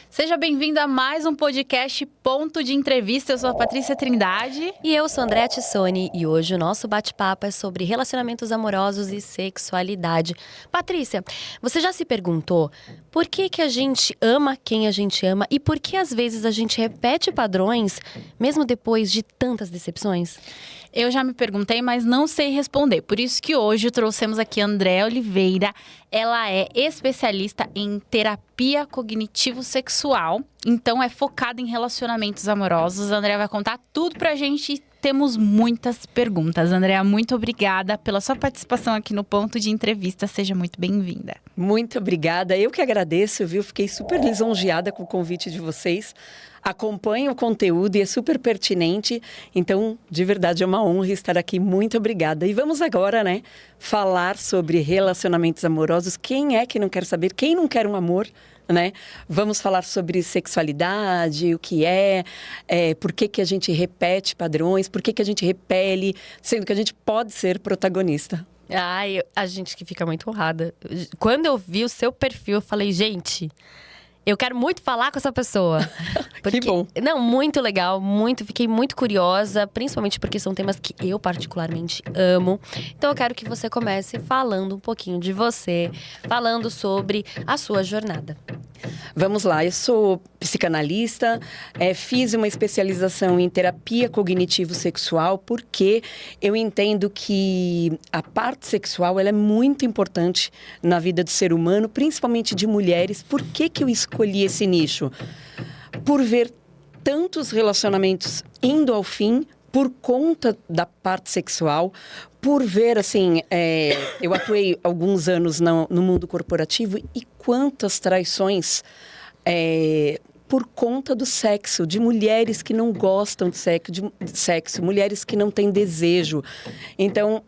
Seja bem-vindo a mais um podcast Ponto de Entrevista. Eu sou a Patrícia Trindade. E eu sou a Andréa Tissoni. E hoje o nosso bate-papo é sobre relacionamentos amorosos e sexualidade. Patrícia, você já se perguntou por que a gente ama quem a gente ama e por que às vezes a gente repete padrões mesmo depois de tantas decepções? Eu já me perguntei, mas não sei responder. Por isso que hoje trouxemos aqui a Andréa Oliveira. Ela é especialista em terapia cognitivo-sexual. Então, é focada em relacionamentos amorosos. A Andréa vai contar tudo pra gente e temos muitas perguntas. Andréa, muito obrigada pela sua participação aqui no Ponto de Entrevista. Seja muito bem-vinda. Muito obrigada. Eu que agradeço, viu? Fiquei super lisonjeada com o convite de vocês. Acompanho o conteúdo e é super pertinente. Então, de verdade, é uma honra estar aqui. Muito obrigada. E vamos agora, né, falar sobre relacionamentos amorosos. Quem é que não quer saber? Quem não quer um amor? Né? Vamos falar sobre sexualidade, o que por que a gente repete padrões, por que a gente repele, sendo que a gente pode ser protagonista. Ai, a gente que fica muito honrada. Quando eu vi o seu perfil, eu falei, gente, eu quero muito falar com essa pessoa. Que bom. Não, muito legal, fiquei muito curiosa, principalmente porque são temas que eu particularmente amo. Então eu quero que você comece falando um pouquinho de você, falando sobre a sua jornada. Vamos lá, eu sou psicanalista, fiz uma especialização em terapia cognitivo-sexual porque eu entendo que a parte sexual ela é muito importante na vida do ser humano, principalmente de mulheres. Por que eu escolhi esse nicho? Por ver tantos relacionamentos indo ao fim por conta da parte sexual, por ver, assim, eu atuei alguns anos no mundo corporativo e quantas traições por conta do sexo, de mulheres que não gostam de sexo, mulheres que não têm desejo. Então,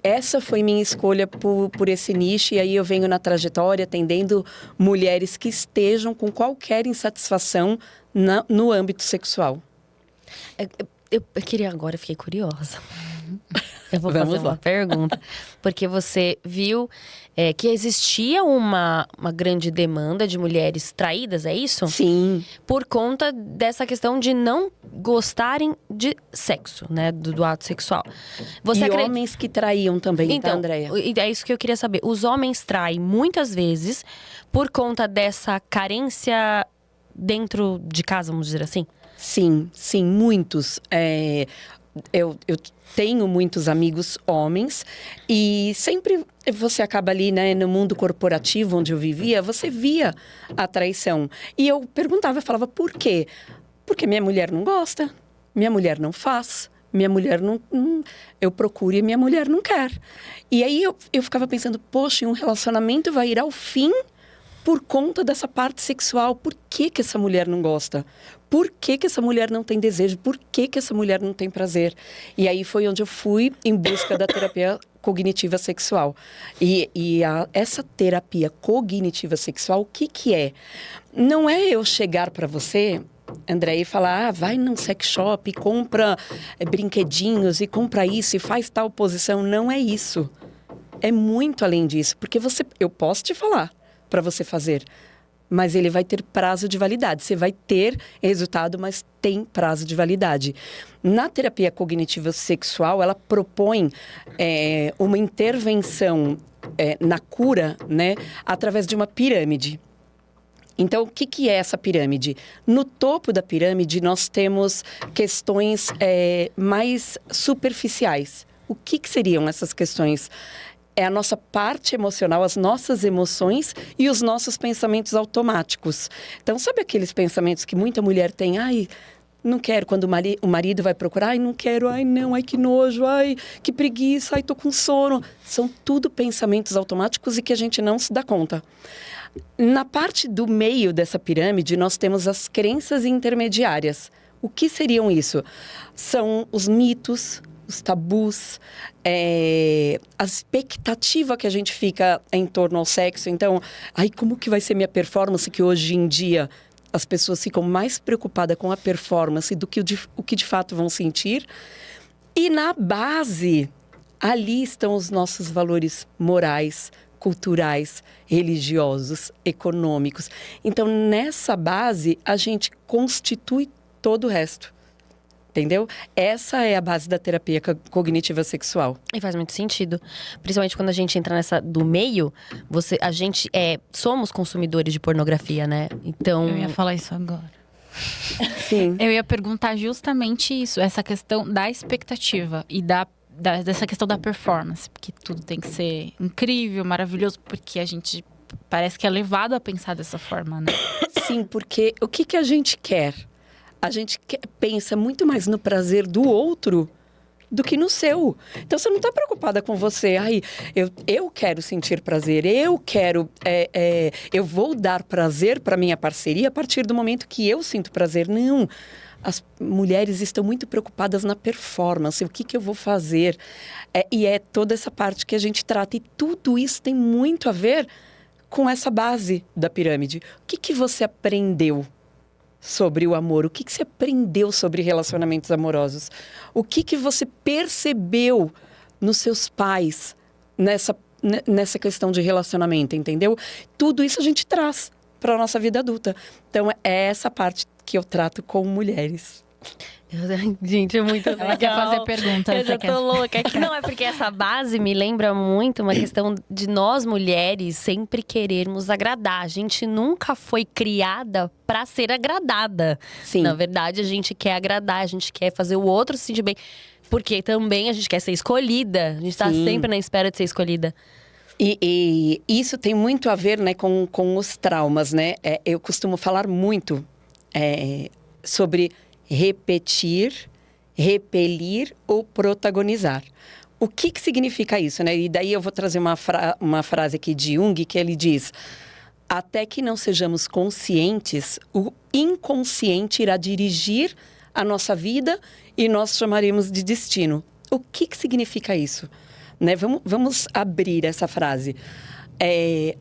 essa foi minha escolha por esse nicho, e aí eu venho na trajetória atendendo mulheres que estejam com qualquer insatisfação no âmbito sexual. Eu queria agora, fiquei curiosa. Eu vou fazer uma pergunta. Porque você viu que existia uma grande demanda de mulheres traídas, é isso? Sim. Por conta dessa questão de não gostarem de sexo, né? Do ato sexual. Homens que traíam também, então, tá, Andréa? É isso que eu queria saber. Os homens traem muitas vezes por conta dessa carência dentro de casa, vamos dizer assim? Sim, muitos. Eu tenho muitos amigos homens e sempre você acaba ali, né, no mundo corporativo onde eu vivia, você via a traição. E eu perguntava, eu falava, por quê? Porque minha mulher não gosta, minha mulher não faz, minha mulher não eu procuro e minha mulher não quer. E aí eu ficava pensando, poxa, um relacionamento vai ir ao fim por conta dessa parte sexual. Por que essa mulher não gosta? Por que essa mulher não tem desejo? Por que essa mulher não tem prazer? E aí foi onde eu fui em busca da terapia cognitiva sexual. Essa terapia cognitiva sexual, o que é? Não é eu chegar para você, André, e falar, vai num sex shop, compra brinquedinhos e compra isso e faz tal posição. Não é isso. É muito além disso. Porque eu posso te falar para você fazer, mas ele vai ter prazo de validade. Você vai ter resultado, mas tem prazo de validade. Na terapia cognitiva sexual, ela propõe uma intervenção na cura, né, através de uma pirâmide. Então, o que é essa pirâmide? No topo da pirâmide, nós temos questões mais superficiais. O que seriam essas questões? É a nossa parte emocional, as nossas emoções e os nossos pensamentos automáticos. Então, sabe aqueles pensamentos que muita mulher tem? Ai, não quero. Quando o marido vai procurar, ai, não quero, ai, não, ai, que nojo, ai, que preguiça, ai, tô com sono. São tudo pensamentos automáticos e que a gente não se dá conta. Na parte do meio dessa pirâmide, nós temos as crenças intermediárias. O que seriam isso? São os mitos, os tabus, a expectativa que a gente fica em torno ao sexo. Então, como que vai ser minha performance? Que hoje em dia as pessoas ficam mais preocupadas com a performance do que o que de fato vão sentir. E na base, ali estão os nossos valores morais, culturais, religiosos, econômicos. Então, nessa base, a gente constitui todo o resto. Entendeu? Essa é a base da terapia cognitiva sexual. E faz muito sentido. Principalmente quando a gente entra nessa do meio, a gente somos consumidores de pornografia, né? Então. Eu ia falar isso agora. Sim. Eu ia perguntar justamente isso, essa questão da expectativa e dessa questão da performance. Porque tudo tem que ser incrível, maravilhoso, porque a gente parece que é levado a pensar dessa forma, né? Sim, porque o que a gente quer? A gente pensa muito mais no prazer do outro do que no seu. Então, você não está preocupada com você. Eu quero sentir prazer, eu vou dar prazer para minha parceria a partir do momento que eu sinto prazer. Não. As mulheres estão muito preocupadas na performance, o que eu vou fazer. E é toda essa parte que a gente trata. E tudo isso tem muito a ver com essa base da pirâmide. O que você aprendeu sobre o amor? O que você aprendeu sobre relacionamentos amorosos? O que você percebeu nos seus pais nessa questão de relacionamento, entendeu? Tudo isso a gente traz para a nossa vida adulta. Então, é essa parte que eu trato com mulheres. Gente, é muito legal. Ela quer fazer perguntas. Eu já tô louca. Não, é porque essa base me lembra muito uma questão de nós mulheres sempre querermos agradar. A gente nunca foi criada pra ser agradada. Sim. Na verdade, a gente quer agradar, a gente quer fazer o outro se sentir bem. Porque também a gente quer ser escolhida. A gente tá sempre na espera de ser escolhida. E isso tem muito a ver, né, com os traumas, né? Eu costumo falar muito sobre repetir, repelir ou protagonizar. O que significa isso, né? E daí eu vou trazer uma frase aqui de Jung, que ele diz: até que não sejamos conscientes, o inconsciente irá dirigir a nossa vida e nós chamaremos de destino. O que significa isso? Né? Vamos abrir essa frase.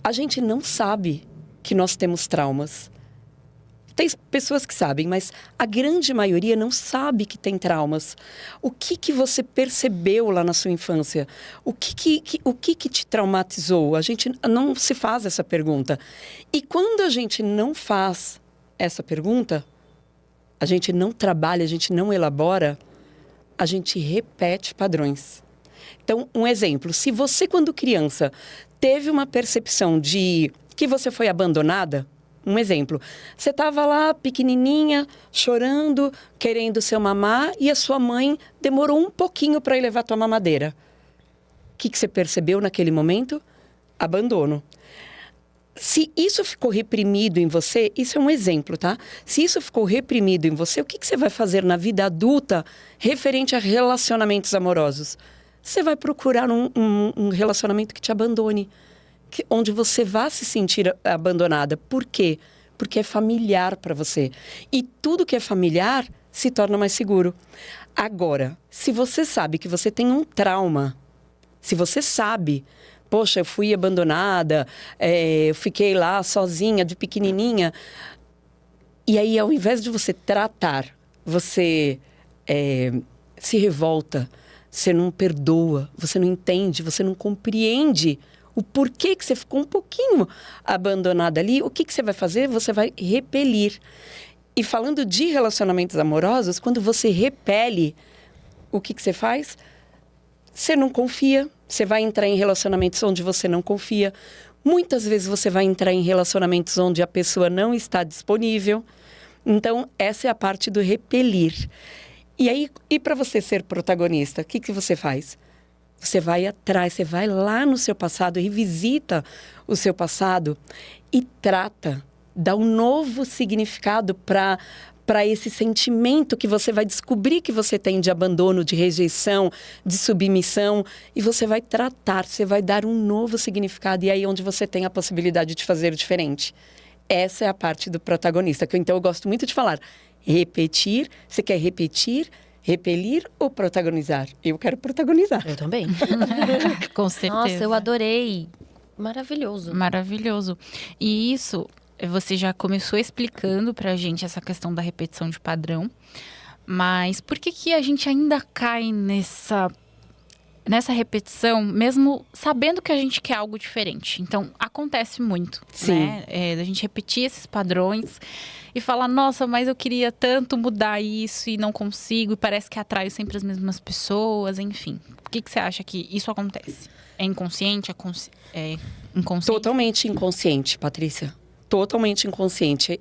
A gente não sabe que nós temos traumas. Tem pessoas que sabem, mas a grande maioria não sabe que tem traumas. O que você percebeu lá na sua infância? O que te traumatizou? A gente não se faz essa pergunta. E quando a gente não faz essa pergunta, a gente não trabalha, a gente não elabora, a gente repete padrões. Então, um exemplo. Se você, quando criança, teve uma percepção de que você foi abandonada, um exemplo, você estava lá pequenininha, chorando, querendo seu mamar, e a sua mãe demorou um pouquinho para ir levar a tua mamadeira. O que você percebeu naquele momento? Abandono. Se isso ficou reprimido em você, isso é um exemplo, tá? Se isso ficou reprimido em você, o que você vai fazer na vida adulta referente a relacionamentos amorosos? Você vai procurar um relacionamento que te abandone, onde você vá se sentir abandonada. Por quê? Porque é familiar para você. E tudo que é familiar se torna mais seguro. Agora, se você sabe que você tem um trauma, se você sabe, poxa, eu fui abandonada, eu fiquei lá sozinha, de pequenininha, e aí ao invés de você tratar, você se revolta, você não perdoa, você não entende, você não compreende o porquê que você ficou um pouquinho abandonada ali. O que você vai fazer? Você vai repelir. E falando de relacionamentos amorosos, quando você repele, o que você faz? Você não confia, você vai entrar em relacionamentos onde você não confia. Muitas vezes você vai entrar em relacionamentos onde a pessoa não está disponível. Então, essa é a parte do repelir. E aí, para você ser protagonista, o que você faz? Você vai atrás, você vai lá no seu passado, revisita o seu passado e trata, dá um novo significado para esse sentimento que você vai descobrir que você tem de abandono, de rejeição, de submissão. E você vai tratar, você vai dar um novo significado. E aí onde você tem a possibilidade de fazer diferente. Essa é a parte do protagonista, que então eu gosto muito de falar. Repetir, você quer repetir, Repelir ou protagonizar? Eu quero protagonizar. Eu também. Com certeza. Nossa, eu adorei. Maravilhoso. Maravilhoso. E isso, você já começou explicando pra gente essa questão da repetição de padrão. Mas por que a gente ainda cai nessa repetição, mesmo sabendo que a gente quer algo diferente? Então, acontece muito, Sim. né? Da gente repetir esses padrões e falar, nossa, mas eu queria tanto mudar isso e não consigo. E parece que atraio sempre as mesmas pessoas, enfim. Por que você acha que isso acontece? É inconsciente? É inconsciente? Totalmente inconsciente, Patrícia. Totalmente inconsciente.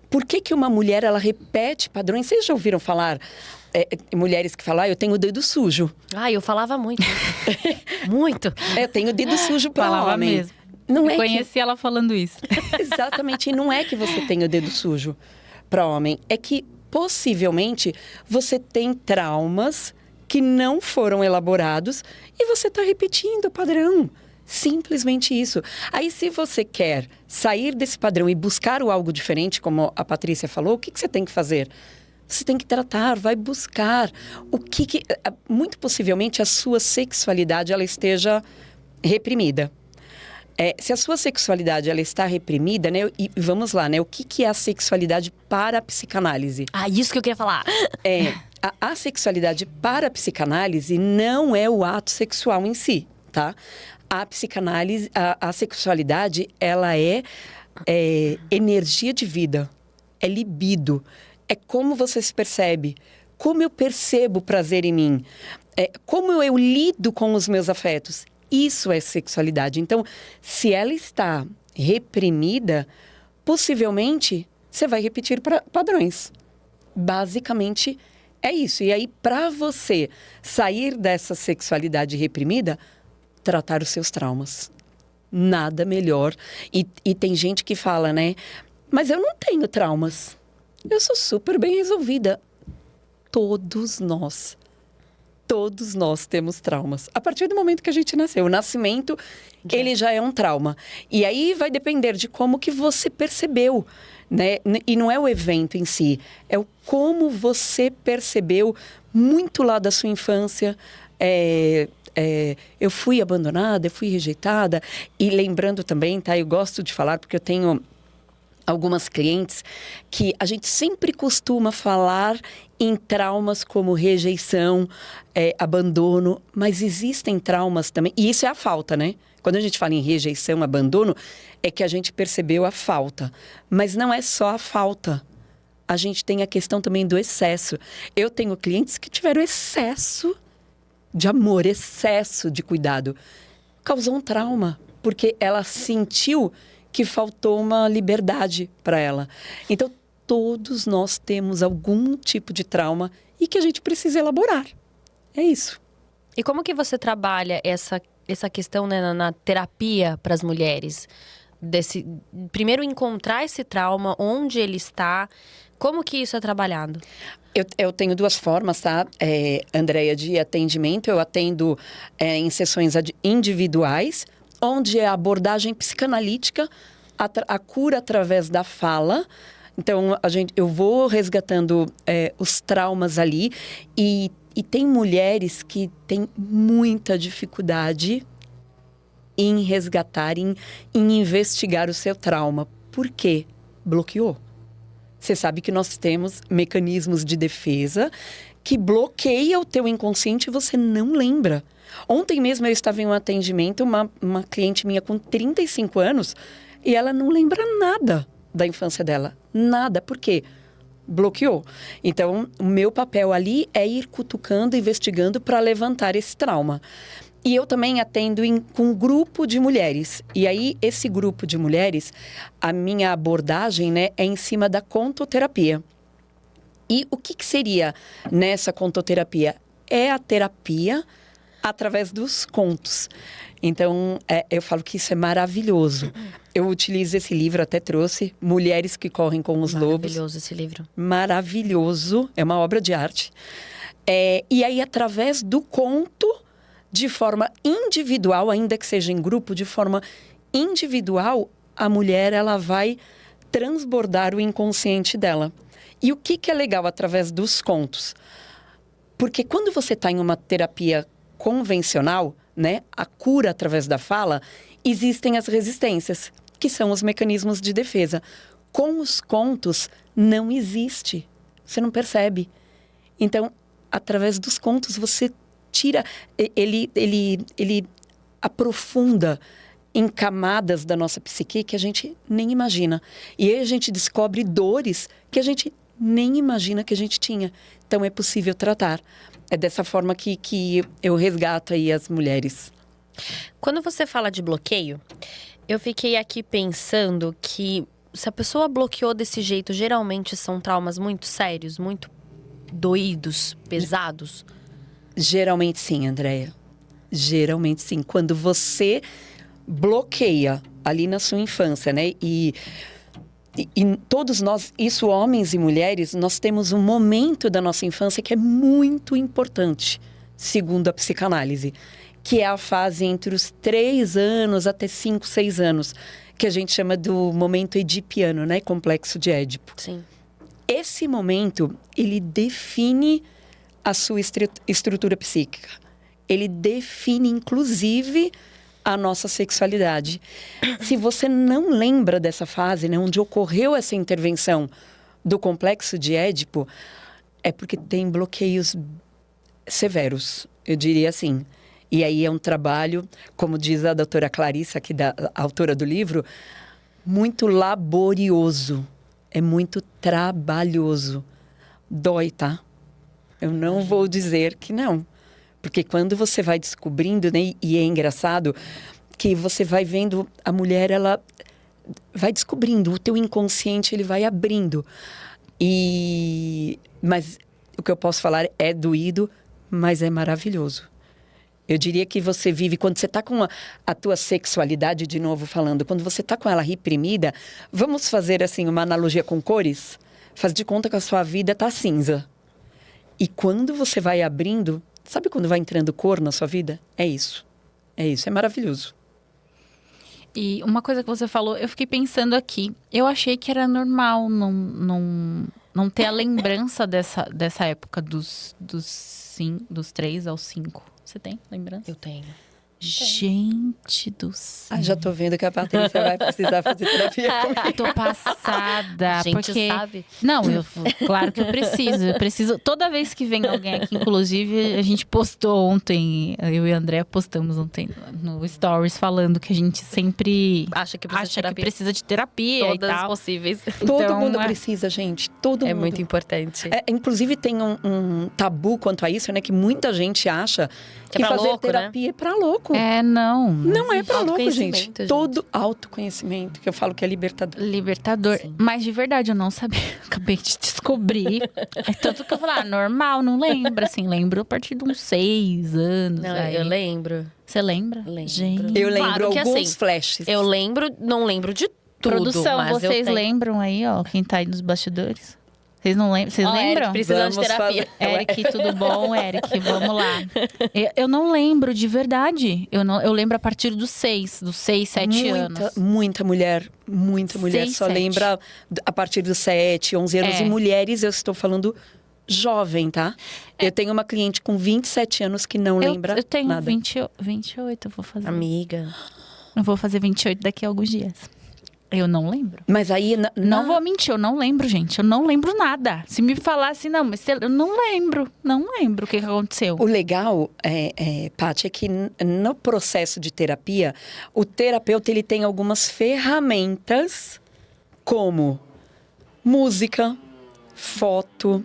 Por que uma mulher, ela repete padrões? Vocês já ouviram falar, mulheres que falam, eu tenho o dedo sujo. Eu falava muito. Muito. Eu tenho o dedo sujo para Falava homem. mesmo. Não Eu conheci ela falando isso. Exatamente. E não é que você tem o dedo sujo para homem. É que, possivelmente, você tem traumas que não foram elaborados e você está repetindo o padrão. Simplesmente isso. Aí, se você quer sair desse padrão e buscar algo diferente, como a Patrícia falou, o que você tem que fazer? Você tem que tratar, vai buscar o que muito possivelmente, a sua sexualidade ela esteja reprimida. Se a sua sexualidade ela está reprimida, né? E vamos lá, né? O que é a sexualidade para a psicanálise? Isso que eu queria falar. A sexualidade para a psicanálise não é o ato sexual em si, tá? A psicanálise, a sexualidade, ela é energia de vida, é libido, é como você se percebe, como eu percebo prazer em mim, como eu lido com os meus afetos. Isso é sexualidade. Então, se ela está reprimida, possivelmente você vai repetir padrões. Basicamente é isso. E aí, para você sair dessa sexualidade reprimida, tratar os seus traumas. Nada melhor. E tem gente que fala, né? Mas eu não tenho traumas. Eu sou super bem resolvida. Todos nós temos traumas. A partir do momento que a gente nasceu. O nascimento, ele já é um trauma. E aí vai depender de como que você percebeu, né? E não é o evento em si. É o como você percebeu muito lá da sua infância. Eu fui abandonada, eu fui rejeitada. E lembrando também, tá? Eu gosto de falar porque eu tenho algumas clientes que a gente sempre costuma falar em traumas como rejeição, abandono, mas existem traumas também, e isso é a falta, né? Quando a gente fala em rejeição, abandono, é que a gente percebeu a falta, mas não é só a falta. A gente tem a questão também do excesso. Eu tenho clientes que tiveram excesso de amor, excesso de cuidado. Causou um trauma, porque ela sentiu que faltou uma liberdade para ela. Então, todos nós temos algum tipo de trauma e que a gente precisa elaborar. É isso. E como que você trabalha essa questão, né, na terapia para as mulheres? Primeiro, encontrar esse trauma, onde ele está, como que isso é trabalhado? Eu tenho duas formas, tá, Andréia, de atendimento. Eu atendo em sessões individuais, onde é a abordagem psicanalítica, a cura através da fala. Então, eu vou resgatando os traumas ali. E tem mulheres que têm muita dificuldade em resgatar, em investigar o seu trauma. Por quê? Bloqueou. Você sabe que nós temos mecanismos de defesa que bloqueia o teu inconsciente e você não lembra. Ontem mesmo eu estava em um atendimento, uma cliente minha com 35 anos, e ela não lembra nada da infância dela. Nada. Por quê? Bloqueou. Então, o meu papel ali é ir cutucando, investigando para levantar esse trauma. E eu também atendo com um grupo de mulheres. E aí, esse grupo de mulheres, a minha abordagem, né, é em cima da contoterapia. E o que seria nessa contoterapia? É a terapia através dos contos. Então, eu falo que isso é maravilhoso. Eu utilizo esse livro, até trouxe, Mulheres que Correm com os Lobos. Maravilhoso esse livro. Maravilhoso, é uma obra de arte. E aí, através do conto, de forma individual, ainda que seja em grupo, de forma individual, a mulher ela vai transbordar o inconsciente dela. E o que é legal através dos contos? Porque quando você está em uma terapia convencional, né, a cura através da fala, existem as resistências, que são os mecanismos de defesa. Com os contos, não existe. Você não percebe. Então, através dos contos, você tira... Ele aprofunda em camadas da nossa psique que a gente nem imagina. E aí a gente descobre dores que a gente nem imagina que a gente tinha. Então, é possível tratar. É dessa forma que eu resgato aí as mulheres. Quando você fala de bloqueio, eu fiquei aqui pensando que se a pessoa bloqueou desse jeito, geralmente são traumas muito sérios, muito doídos, pesados. Geralmente sim, Andréia. Geralmente sim. Quando você bloqueia ali na sua infância, né? E todos nós, isso homens e mulheres, nós temos um momento da nossa infância que é muito importante, segundo a psicanálise, que é a fase entre os 3 anos até 5, 6 anos, que a gente chama do momento edipiano, né? Complexo de Édipo. Sim. Esse momento, ele define a sua estrutura psíquica. Ele define, inclusive, a nossa sexualidade. Se você não lembra dessa fase, né, onde ocorreu essa intervenção do complexo de Édipo, é porque tem bloqueios severos, eu diria assim. E aí é um trabalho, como diz a doutora Clarissa, aqui a autora do livro, muito laborioso. É muito trabalhoso. Dói, tá? Eu não vou dizer que não. Porque quando você vai descobrindo, né, e é engraçado que você vai vendo a mulher, ela vai descobrindo, o teu inconsciente ele vai abrindo. Mas o que eu posso falar é doído, mas é maravilhoso. Eu diria que você vive, quando você está com a tua sexualidade, de novo falando, quando você está com ela reprimida, vamos fazer assim uma analogia com cores? Faz de conta que a sua vida está cinza. E quando você vai abrindo, sabe quando vai entrando cor na sua vida? É isso, é maravilhoso. E uma coisa que você falou, eu fiquei pensando aqui, eu achei que era normal não ter a lembrança dessa época dos 3 aos 5. Você tem lembrança? Eu tenho. Gente do céu. Já tô vendo que a Patrícia vai precisar fazer terapia comigo. Tô passada. A gente porque... sabe. Não, claro que eu preciso. Toda vez que vem alguém aqui, inclusive, a gente postou ontem, eu e a Andrea postamos ontem no Stories, falando que a gente sempre Acha que precisa de de terapia todas e tal. possíveis. Todo Então, mundo precisa, gente. Todo mundo. É muito importante. Inclusive, tem um tabu quanto a isso, né? Que muita gente acha que pra fazer louco, né? terapia é pra louco. Não. Não é pra louco, gente. Autoconhecimento, Todo autoconhecimento, que eu falo que é libertador. Libertador. Sim. Mas de verdade, eu não sabia. Acabei de descobrir. É tanto que eu falei, normal, não lembro. Assim, lembro a partir de uns 6 anos. Não, aí. eu lembro. Você lembra? Lembro. Gente. Eu lembro Claro que alguns assim, flashes. Eu lembro, não lembro de tudo. Produção, mas eu vocês tenho. lembram aí, ó, quem tá aí nos bastidores? Vocês não lembram? Vocês Ó, lembram? Eric, precisando de Vamos terapia. Eric, tudo bom, Eric? Vamos lá. Eu não lembro, de verdade. Eu lembro a partir dos 6, 7 anos. Muita mulher 6, só 7. lembra a partir dos 7, 11 anos. É. E mulheres, eu estou falando jovem, tá? Eu tenho uma cliente com 27 anos que não lembra Eu tenho nada. 28, eu vou fazer. Amiga. Eu vou fazer 28 daqui a alguns dias. Eu não lembro. Mas aí... Não vou mentir, eu não lembro, gente. Eu não lembro nada. Se me falasse, não, mas eu não lembro. Não lembro o que aconteceu. O legal, Paty, é que no processo de terapia, o terapeuta ele tem algumas ferramentas como música, foto,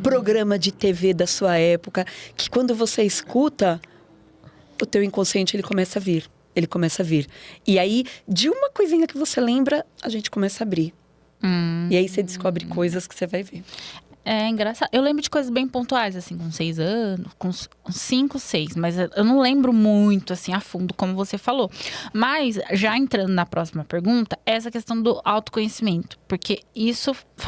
programa de TV da sua época, que quando você escuta, o teu inconsciente ele começa a vir. Ele começa a vir. E aí, de uma coisinha que você lembra, a gente começa a abrir. E aí você descobre coisas que você vai ver. É engraçado. Eu lembro de coisas bem pontuais, assim, com 6 anos, com 5, 6. Mas eu não lembro muito, assim, a fundo, como você falou. Mas, já entrando na próxima pergunta, essa questão do autoconhecimento. Porque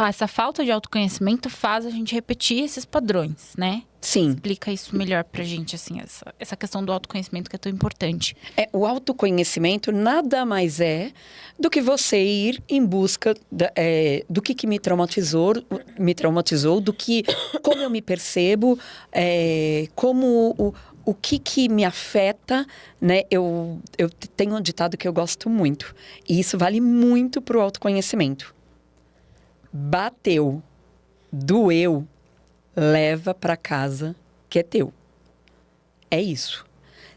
essa falta de autoconhecimento faz a gente repetir esses padrões, né? Sim. Explica isso melhor pra gente, assim, essa questão do autoconhecimento que é tão importante. O autoconhecimento nada mais é do que você ir em busca do que me traumatizou, como eu me percebo, como o que me afeta, né? Eu tenho um ditado que eu gosto muito, e isso vale muito para o autoconhecimento. Bateu, doeu, leva para casa que é teu. É isso.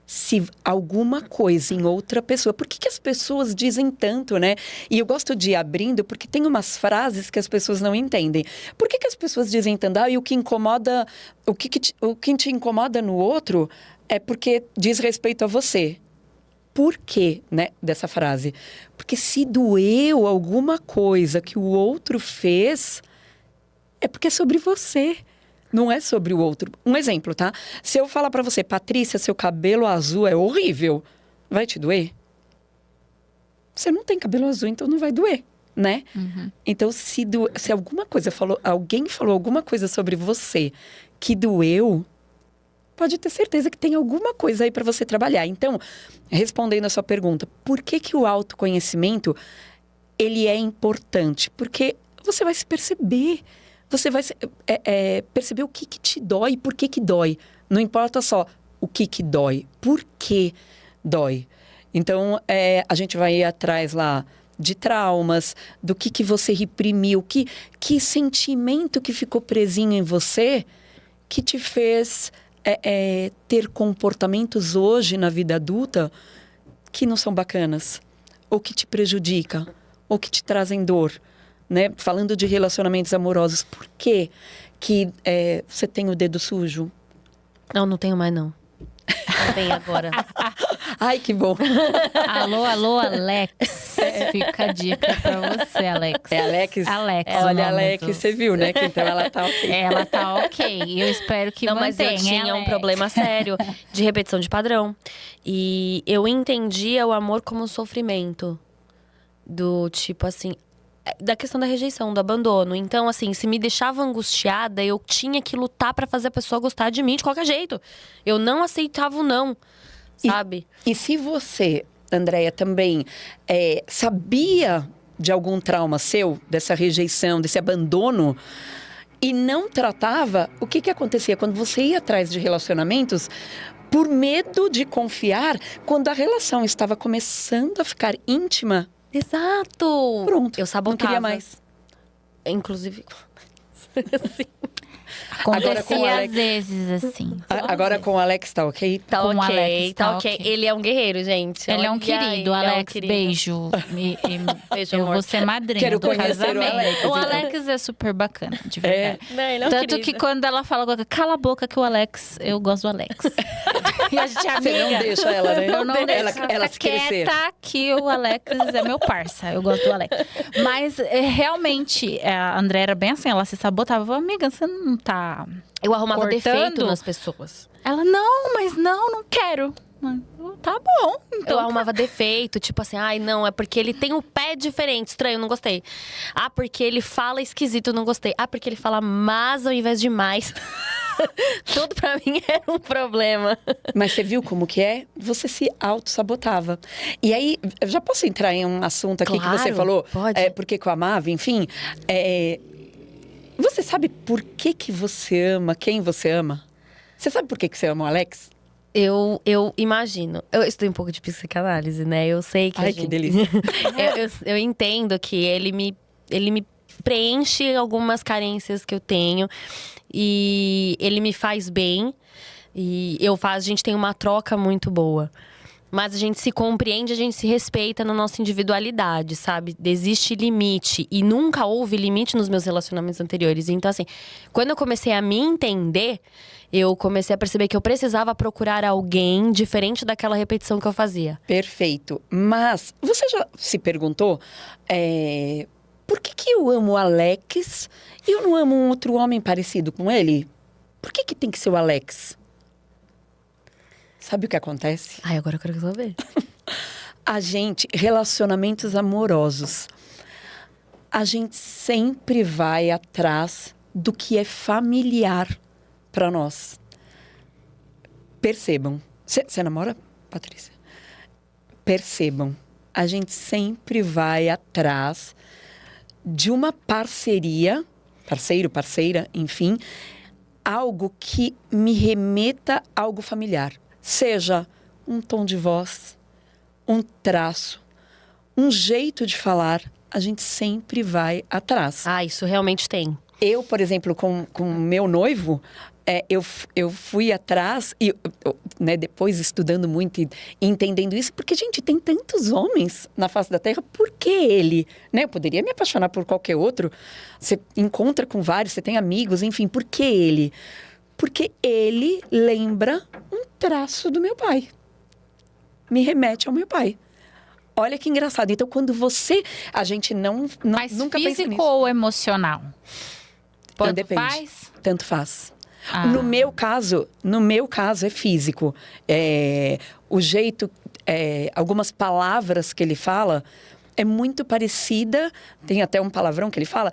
Se alguma coisa em outra pessoa... Por que as pessoas dizem tanto, né? E eu gosto de ir abrindo porque tem umas frases que as pessoas não entendem. Por que as pessoas dizem tanto? E o que incomoda... O que te incomoda no outro é porque diz respeito a você. Por quê, né, dessa frase? Porque se doeu alguma coisa que o outro fez, é porque é sobre você. Não é sobre o outro. Um exemplo, tá? Se eu falar pra você, Patrícia, seu cabelo azul é horrível, vai te doer? Você não tem cabelo azul, então não vai doer, né? Uhum. Então, se alguém falou alguma coisa sobre você que doeu, pode ter certeza que tem alguma coisa aí pra você trabalhar. Então, respondendo a sua pergunta, por que o autoconhecimento, ele é importante? Porque você vai se perceber. Você vai perceber o que te dói e por que dói. Não importa só o que dói, por que dói. Então, a gente vai ir atrás lá de traumas, do que você reprimiu, que sentimento que ficou presinho em você que te fez ter comportamentos hoje na vida adulta que não são bacanas, ou que te prejudicam, ou que te trazem dor. Né? Falando de relacionamentos amorosos, por que você tem o dedo sujo? Não tenho mais, não. Não tem agora. Ai, que bom. Alô, Alex. Fica a dica pra você, Alex. É Alex? Alex. Olha, Alex, você viu, né? Que então ela tá ok. Ela tá ok. Eu espero que Não, mas mantenha, eu tinha um Alex. problema sério de repetição de padrão. E eu entendia o amor como sofrimento. Do tipo assim... Da questão da rejeição, do abandono. Então, assim, se me deixava angustiada, eu tinha que lutar pra fazer a pessoa gostar de mim de qualquer jeito. Eu não aceitava o não, sabe? E se você, Andréia, também sabia de algum trauma seu, dessa rejeição, desse abandono, e não tratava, o que acontecia? Quando você ia atrás de relacionamentos, por medo de confiar, quando a relação estava começando a ficar íntima, Exato! pronto, Eu sabotava. não queria mais. Inclusive... assim. Agora com o Acontecia às Alex- vezes, assim. Agora com o Alex tá ok? Tá Com o ok, Alex, tá tá ok. ok. Ele é um guerreiro, gente. Ele é um Olha, querido, ele é um Alex, querido. beijo. Beijo, Eu amor. vou ser madrinha Quero do conhecer o casamento. Alex, O então. Alex é super bacana, de verdade. Não, ele é um Tanto querido. que quando ela fala, cala a boca que o Alex, eu gosto do Alex. E a gente é Você amiga. não deixa ela, né? Eu não ela, deixo. ela se crescer. Quieta que o Alex é meu parça. Eu gosto do Alex. Mas realmente, a André era bem assim, ela se sabotava. Eu falava, amiga, você não tá... Eu arrumava Cortando. defeito nas pessoas. Ela, não quero. Eu, tá bom. Então, Eu arrumava defeito, tipo assim, ai não, é porque ele tem o pé diferente, estranho, não gostei. Ah, porque ele fala esquisito, não gostei. Ah, porque ele fala mas ao invés de mais. Tudo pra mim era um problema. Mas você viu como que é? Você se auto-sabotava. E aí, eu já posso entrar em um assunto aqui que você Claro, falou? pode. Porque que eu amava, enfim. Você sabe por que você ama quem você ama? Você sabe por que você ama o Alex? Eu imagino. Eu estudei um pouco de psicanálise, né? Eu sei que. Ai, que delícia. eu entendo que ele me preenche algumas carências que eu tenho. E ele me faz bem. E a gente tem uma troca muito boa. Mas a gente se compreende, a gente se respeita na nossa individualidade, sabe? Existe limite. E nunca houve limite nos meus relacionamentos anteriores. Então, assim, quando eu comecei a me entender, eu comecei a perceber que eu precisava procurar alguém diferente daquela repetição que eu fazia. Perfeito. Mas você já se perguntou por que eu amo o Alex e eu não amo um outro homem parecido com ele? Por que tem que ser o Alex? Sabe o que acontece? Ai, agora eu quero saber. Relacionamentos amorosos, a gente sempre vai atrás do que é familiar para nós. Percebam. Você namora, Patrícia? Percebam. A gente sempre vai atrás de uma parceria, parceiro, parceira, enfim, algo que me remeta a algo familiar. Seja um tom de voz, um traço, um jeito de falar, a gente sempre vai atrás. Ah, isso realmente tem. Eu, por exemplo, com o meu noivo, eu fui atrás, e né, depois estudando muito e entendendo isso, porque, gente, tem tantos homens na face da Terra, por que ele? Né? Eu poderia me apaixonar por qualquer outro, você encontra com vários, você tem amigos, enfim, por que ele? Porque ele lembra um traço do meu pai. Me remete ao meu pai. Olha que engraçado. Então, quando a gente Mas nunca pensa físico nisso. ou emocional? Então, Tanto depende. faz? Tanto faz. Ah. No meu caso é físico. O jeito, algumas palavras que ele fala é muito parecida, tem até um palavrão que ele fala,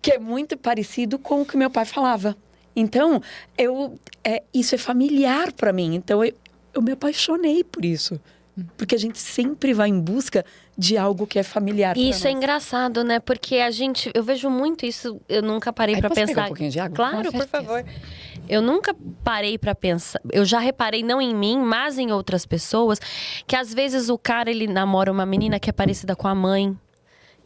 que é muito parecido com o que meu pai falava. Então, isso é familiar para mim. Então, eu me apaixonei por isso. Porque a gente sempre vai em busca de algo que é familiar pra Isso é nós. engraçado, né? Porque eu vejo muito isso, eu nunca parei pra Posso pensar. pegar um pouquinho de água? Claro, Com por certeza. favor. Eu nunca parei pra pensar. Eu já reparei, não em mim, mas em outras pessoas, que às vezes o cara, ele namora uma menina que é parecida com a mãe.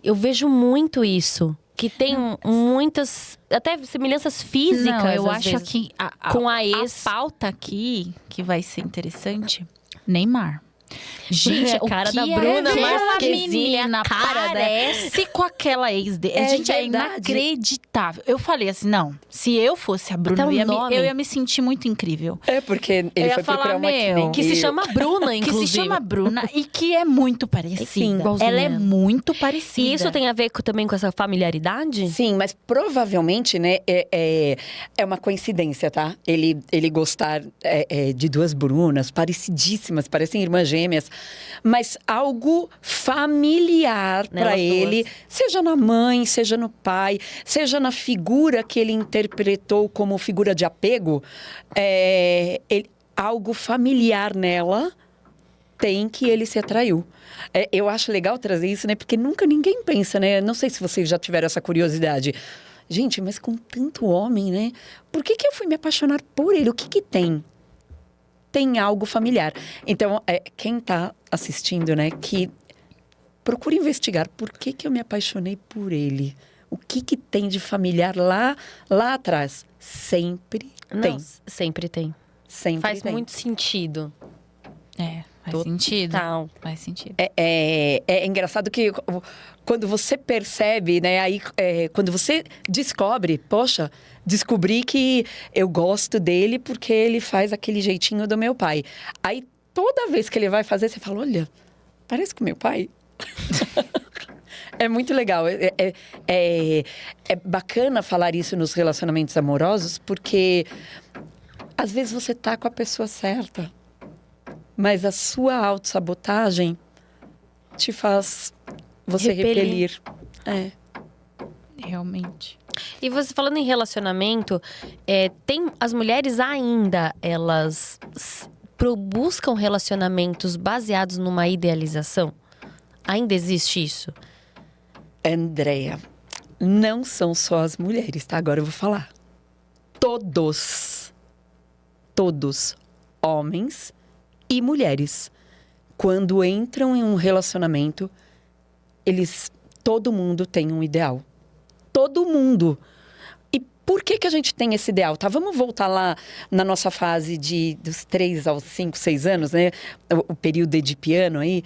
Eu vejo muito isso. Que tem muitas, até semelhanças físicas, Não, eu às acho vezes. que com a ex. A pauta aqui, que vai ser interessante, Neymar. Gente, A cara o da que Bruna aquela Marquezine, a menina cara parece com aquela ex dele. É Gente, verdade. é inacreditável. Eu falei assim, não, se eu fosse a Bruna, Até o eu nome. ia me sentir muito incrível. Porque ele Eu ia foi falar, procurar uma que meu, nem Que se eu. chama Bruna, Que inclusive. se chama Bruna e que é muito parecida. Sim, igualzinha. Ela é muito parecida. E isso tem a ver também com essa familiaridade? Sim, mas provavelmente, né, é uma coincidência, tá? Ele gostar de duas Brunas, parecidíssimas, parecem irmãs gêmeas, mas algo familiar Nelas para ele, duas. seja na mãe, seja no pai, seja na figura que ele interpretou como figura de apego, algo familiar nela tem que ele se atraiu. Eu acho legal trazer isso, né? Porque nunca ninguém pensa, né? Não sei se vocês já tiveram essa curiosidade. Gente, mas com tanto homem, né? Por que eu fui me apaixonar por ele? O que tem? Tem algo familiar. Então, quem tá assistindo, né? Que procura investigar por que eu me apaixonei por ele. O que tem de familiar lá atrás? Sempre tem. Não, sempre tem. Sempre Faz tem. muito sentido. Faz sentido. Total. Faz sentido. É engraçado que quando você percebe, né? Aí, quando você descobre, poxa, descobri que eu gosto dele porque ele faz aquele jeitinho do meu pai. Aí, toda vez que ele vai fazer, você fala, olha, parece com meu pai. É muito legal. É bacana falar isso nos relacionamentos amorosos, porque às vezes você tá com a pessoa certa, mas a sua autossabotagem te faz você repelir. Realmente. E você falando em relacionamento, tem as mulheres ainda, elas buscam relacionamentos baseados numa idealização? Ainda existe isso? Andréia, não são só as mulheres, tá? Agora eu vou falar. Todos, homens e mulheres, quando entram em um relacionamento, todo mundo tem um ideal. Todo mundo. E por que a gente tem esse ideal? Tá? Vamos voltar lá na nossa fase dos 3 aos 5, 6 anos, né? O período edipiano aí.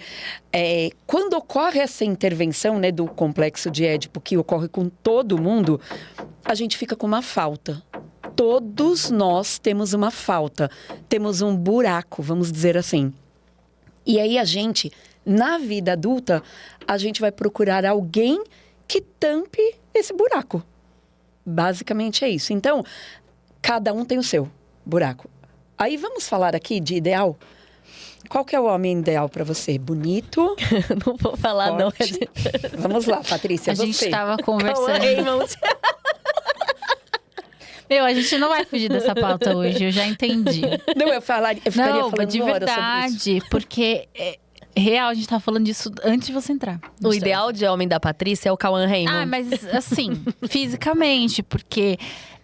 Quando ocorre essa intervenção, né, do complexo de Édipo, que ocorre com todo mundo, a gente fica com uma falta. Todos nós temos uma falta. Temos um buraco, vamos dizer assim. E aí a gente, na vida adulta, a gente vai procurar alguém que tampe esse buraco. Basicamente é isso. Então, cada um tem o seu buraco. Aí vamos falar aqui de ideal. Qual que é o homem ideal para você? Bonito? Não vou falar, forte? Vamos lá, Patrícia, A você. gente tava Calma conversando. aí, irmãos. A gente não vai fugir dessa pauta hoje, eu já entendi. Não, eu ficaria Não, falando de horas sobre isso. verdade, porque real, a gente tava falando disso antes de você entrar. O ideal de homem da Patrícia é o Cauã Raymond. Ah, mas assim, fisicamente, porque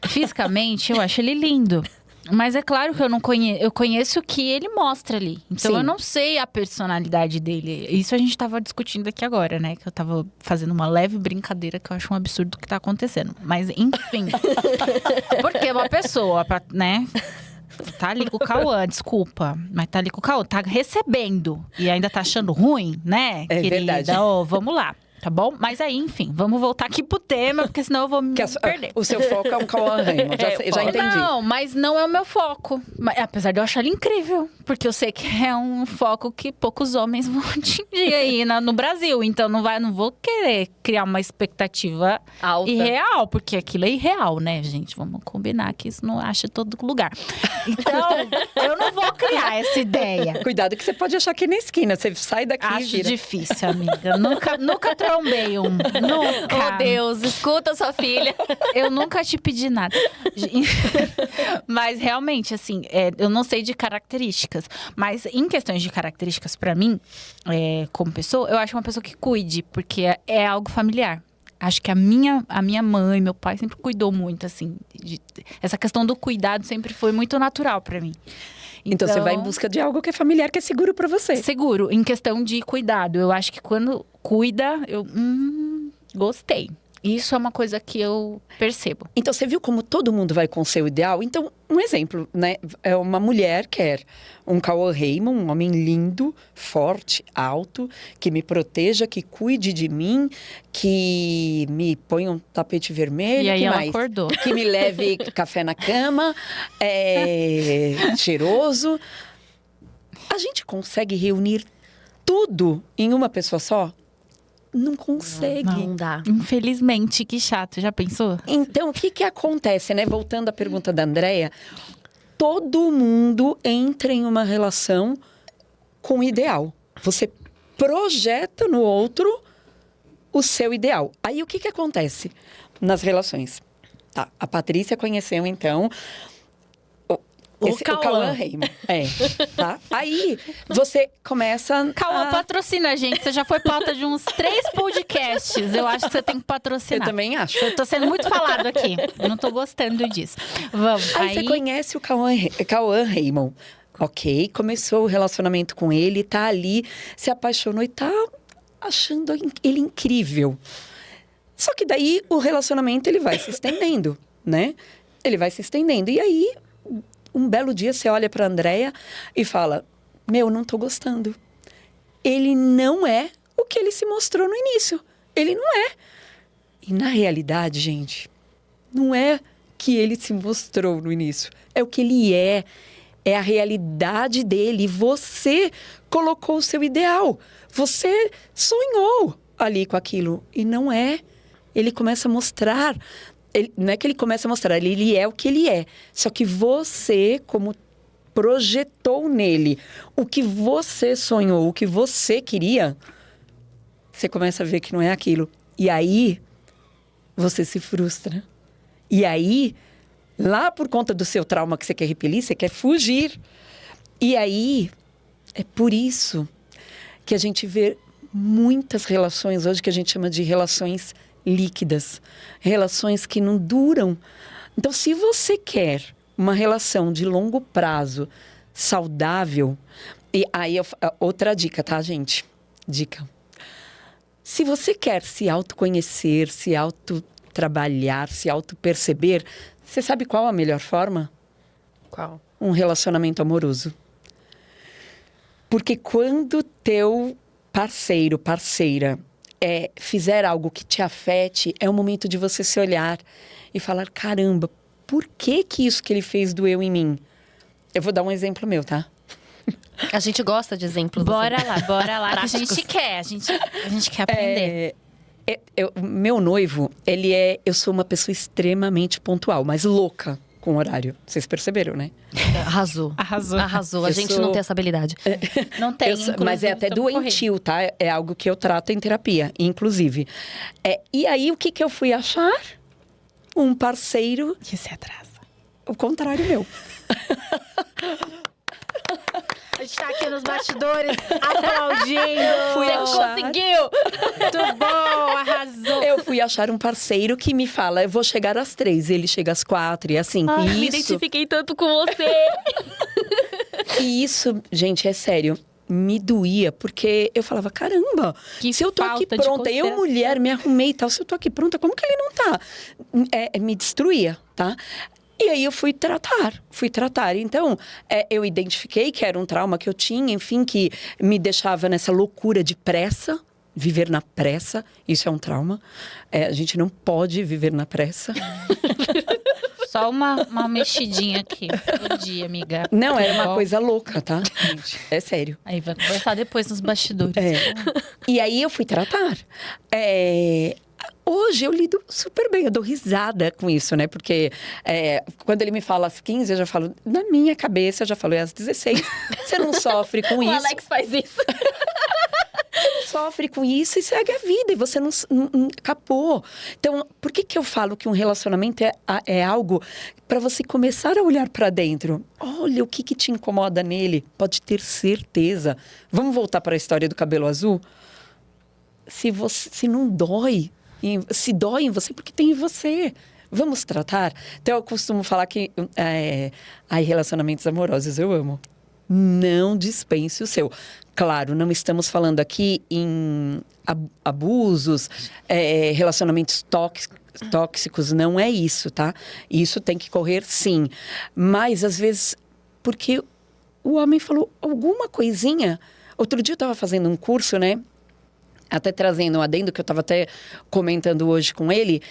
fisicamente eu acho ele lindo. Mas é claro que eu não conheço, eu conheço o que ele mostra ali. Então Sim. eu não sei a personalidade dele. Isso a gente tava discutindo aqui agora, né? Que eu tava fazendo uma leve brincadeira que eu acho um absurdo o que tá acontecendo. Mas enfim. Porque uma pessoa, né? Tá ali com o Cauã, desculpa. Mas tá ali com o Cauã, tá recebendo. E ainda tá achando ruim, né? É querida? verdade. Ó, vamos lá. Tá bom? Mas aí, enfim, vamos voltar aqui pro tema, porque senão eu vou me perder. O seu foco é um Cauã Raymond, já entendi. Não, mas não é o meu foco. Apesar de eu achar ele incrível. Porque eu sei que é um foco que poucos homens vão atingir aí no Brasil. Então não vou querer criar uma expectativa Alta. irreal. Porque aquilo é irreal, né, gente? Vamos combinar que isso não acha em todo lugar. Então, eu não vou criar essa ideia. Cuidado que você pode achar que é na esquina. Você sai daqui e Acho vira. difícil, amiga. Nunca trombei um. Nunca. Oh, Deus, escuta sua filha. Eu nunca te pedi nada. Mas realmente, assim, eu não sei de características. Mas em questões de características, pra mim, como pessoa, eu acho uma pessoa que cuide, porque é algo familiar. Acho que a minha mãe, meu pai sempre cuidou muito, assim. Essa questão do cuidado sempre foi muito natural pra mim. Então você vai em busca de algo que é familiar, que é seguro pra você. Seguro, em questão de cuidado. Eu acho que quando cuida, eu gostei. Isso é uma coisa que eu percebo. Então você viu como todo mundo vai com o seu ideal? Então, um exemplo, né? É uma mulher quer um Cauã Raymond, um homem lindo, forte, alto, que me proteja, que cuide de mim, que me ponha um tapete vermelho, E aí que ela mais? acordou. Que me leve café na cama, cheiroso. A gente consegue reunir tudo em uma pessoa só? Não consegue. Não dá. Infelizmente, que chato. Já pensou? Então, o que acontece, né? Voltando à pergunta da Andréia, todo mundo entra em uma relação com ideal. Você projeta no outro o seu ideal. Aí, o que acontece nas relações? Tá, a Patrícia conheceu, então... O Cauã Raymond. Tá? Aí, você começa Cauã, patrocina a gente. Você já foi pauta de uns 3 podcasts. Eu acho que você tem que patrocinar. Eu também acho. Eu tô sendo muito falado aqui. Eu não tô gostando disso. Vamos. Aí você conhece o Cauã Raymond. Ok, começou o relacionamento com ele, tá ali, se apaixonou e tá achando ele incrível. Só que daí o relacionamento ele vai se estendendo, né? Ele vai se estendendo. E aí, um belo dia você olha pra Andréia e fala: meu, não tô gostando. Ele não é o que ele se mostrou no início. Ele não é. E na realidade, gente, não é que ele se mostrou no início. É o que ele é. É a realidade dele. Você colocou o seu ideal. Você sonhou ali com aquilo. E não é. Ele começa a mostrar. Não é que ele começa a mostrar, ele é o que ele é. Só que você, como projetou nele o que você sonhou, o que você queria, você começa a ver que não é aquilo. E aí, você se frustra. E aí, lá por conta do seu trauma que você quer repelir, você quer fugir. E aí, é por isso que a gente vê muitas relações hoje que a gente chama de relações líquidas, relações que não duram. Então, se você quer uma relação de longo prazo, saudável, e aí outra dica, tá, gente? Dica. Se você quer se autoconhecer, se autotrabalhar, se autoperceber, você sabe qual a melhor forma? Qual? Um relacionamento amoroso. Porque quando teu parceiro, parceira, fizer algo que te afete, é o momento de você se olhar e falar: caramba, por que isso que ele fez doeu em mim? Eu vou dar um exemplo meu, tá? A gente gosta de exemplos. Bora assim. lá, que a gente quer. A gente quer aprender. Meu noivo, eu sou uma pessoa extremamente pontual, mas louca com horário. Vocês perceberam, né? Arrasou. A gente não tem essa habilidade. Não tem, mas é até doentio, tá? É algo que eu trato em terapia, inclusive. E aí, o que eu fui achar? Um parceiro Que se atrasa. o contrário meu. A gente tá aqui nos bastidores aplaudindo. Você conseguiu! Muito bom, arrasou. Eu fui achar um parceiro que me fala, eu vou chegar às 3, ele chega às 4 e assim, Ai, isso. me identifiquei tanto com você. E isso, gente, é sério. Me doía, porque eu falava, caramba, Que se eu tô aqui falta de pronta, eu consideração. mulher, me arrumei e tal, se eu tô aqui pronta, como que ele não tá? Me destruía, tá? E aí eu fui tratar. Então, eu identifiquei que era um trauma que eu tinha, enfim, que me deixava nessa loucura de pressa, viver na pressa, isso é um trauma. A gente não pode viver na pressa. Só uma mexidinha aqui todo dia, amiga. Não, era uma Bom. coisa louca, tá? Gente, é sério. Aí vai conversar depois nos bastidores. E aí eu fui tratar. Hoje eu lido super bem, eu dou risada com isso, né? Porque quando ele me fala às 15, eu já falo, na minha cabeça, eu já falo, é às 16. Você não sofre com O isso. Alex faz isso. Sofre com isso e segue a vida. E você não acabou. Então, por que eu falo que um relacionamento é algo para você começar a olhar para dentro? Olha o que te incomoda nele. Pode ter certeza. Vamos voltar para a história do cabelo azul? Se não dói, se dói em você, porque tem em você. Vamos tratar. Então, eu costumo falar que relacionamentos amorosos eu amo. Não dispense o seu. Claro, não estamos falando aqui em abusos, relacionamentos tóxicos, não é isso, tá? Isso tem que correr, sim. Mas, às vezes, porque o homem falou alguma coisinha. Outro dia eu estava fazendo um curso, né? Até trazendo um adendo que eu estava até comentando hoje com ele,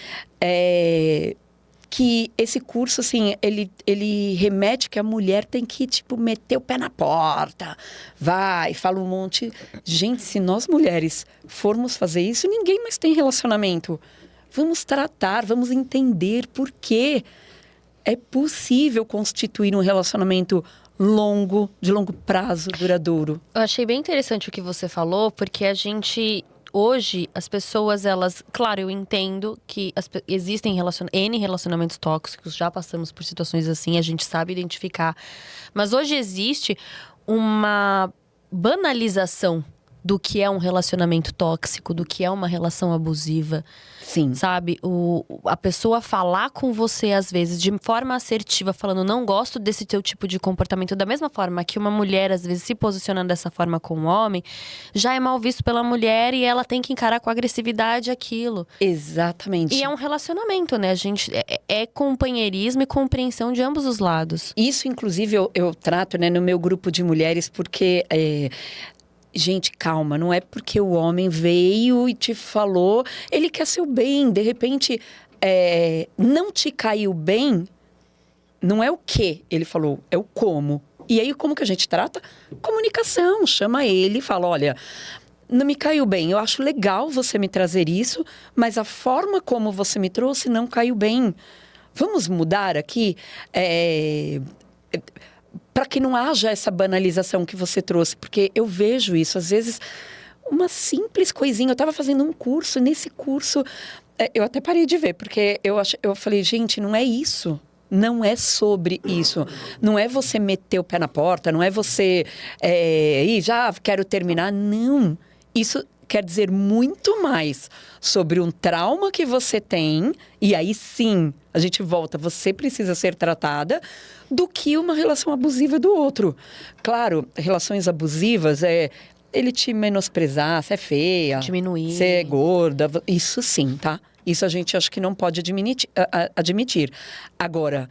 que esse curso, assim, ele remete que a mulher tem que, tipo, meter o pé na porta, vai, fala um monte. Gente, se nós mulheres formos fazer isso, ninguém mais tem relacionamento. Vamos tratar, vamos entender por quê. É possível constituir um relacionamento de longo prazo, duradouro. Eu achei bem interessante o que você falou, porque a gente... Hoje, as pessoas, elas... Claro, eu entendo que existem N relacionamentos tóxicos, já passamos por situações assim, a gente sabe identificar. Mas hoje existe uma banalização do que é um relacionamento tóxico, do que é uma relação abusiva. Sim. Sabe? A pessoa falar com você, às vezes, de forma assertiva, falando, não gosto desse teu tipo de comportamento. Da mesma forma que uma mulher, às vezes, se posicionando dessa forma com um homem, já é mal visto pela mulher e ela tem que encarar com agressividade aquilo. Exatamente. E é um relacionamento, né? A gente é companheirismo e compreensão de ambos os lados. Isso, inclusive, eu trato, né, no meu grupo de mulheres, porque... Gente, calma, não é porque o homem veio e te falou, ele quer seu bem. De repente, não te caiu bem, não é o que ele falou, é o como. E aí, como que a gente trata? Comunicação, chama ele e fala, olha, não me caiu bem, eu acho legal você me trazer isso, mas a forma como você me trouxe não caiu bem. Vamos mudar aqui? Para que não haja essa banalização que você trouxe, porque eu vejo isso, às vezes, uma simples coisinha. Eu estava fazendo um curso, nesse curso, eu até parei de ver, porque eu falei, gente, não é isso. Não é sobre isso. Não é você meter o pé na porta, não é você, já quero terminar. Não. Isso quer dizer muito mais sobre um trauma que você tem, e aí sim, a gente volta, você precisa ser tratada, do que uma relação abusiva do outro. Claro, relações abusivas ele te menosprezar, você é feia, Diminuir. você é gorda, isso sim, tá? Isso a gente acho que não pode admitir. Agora,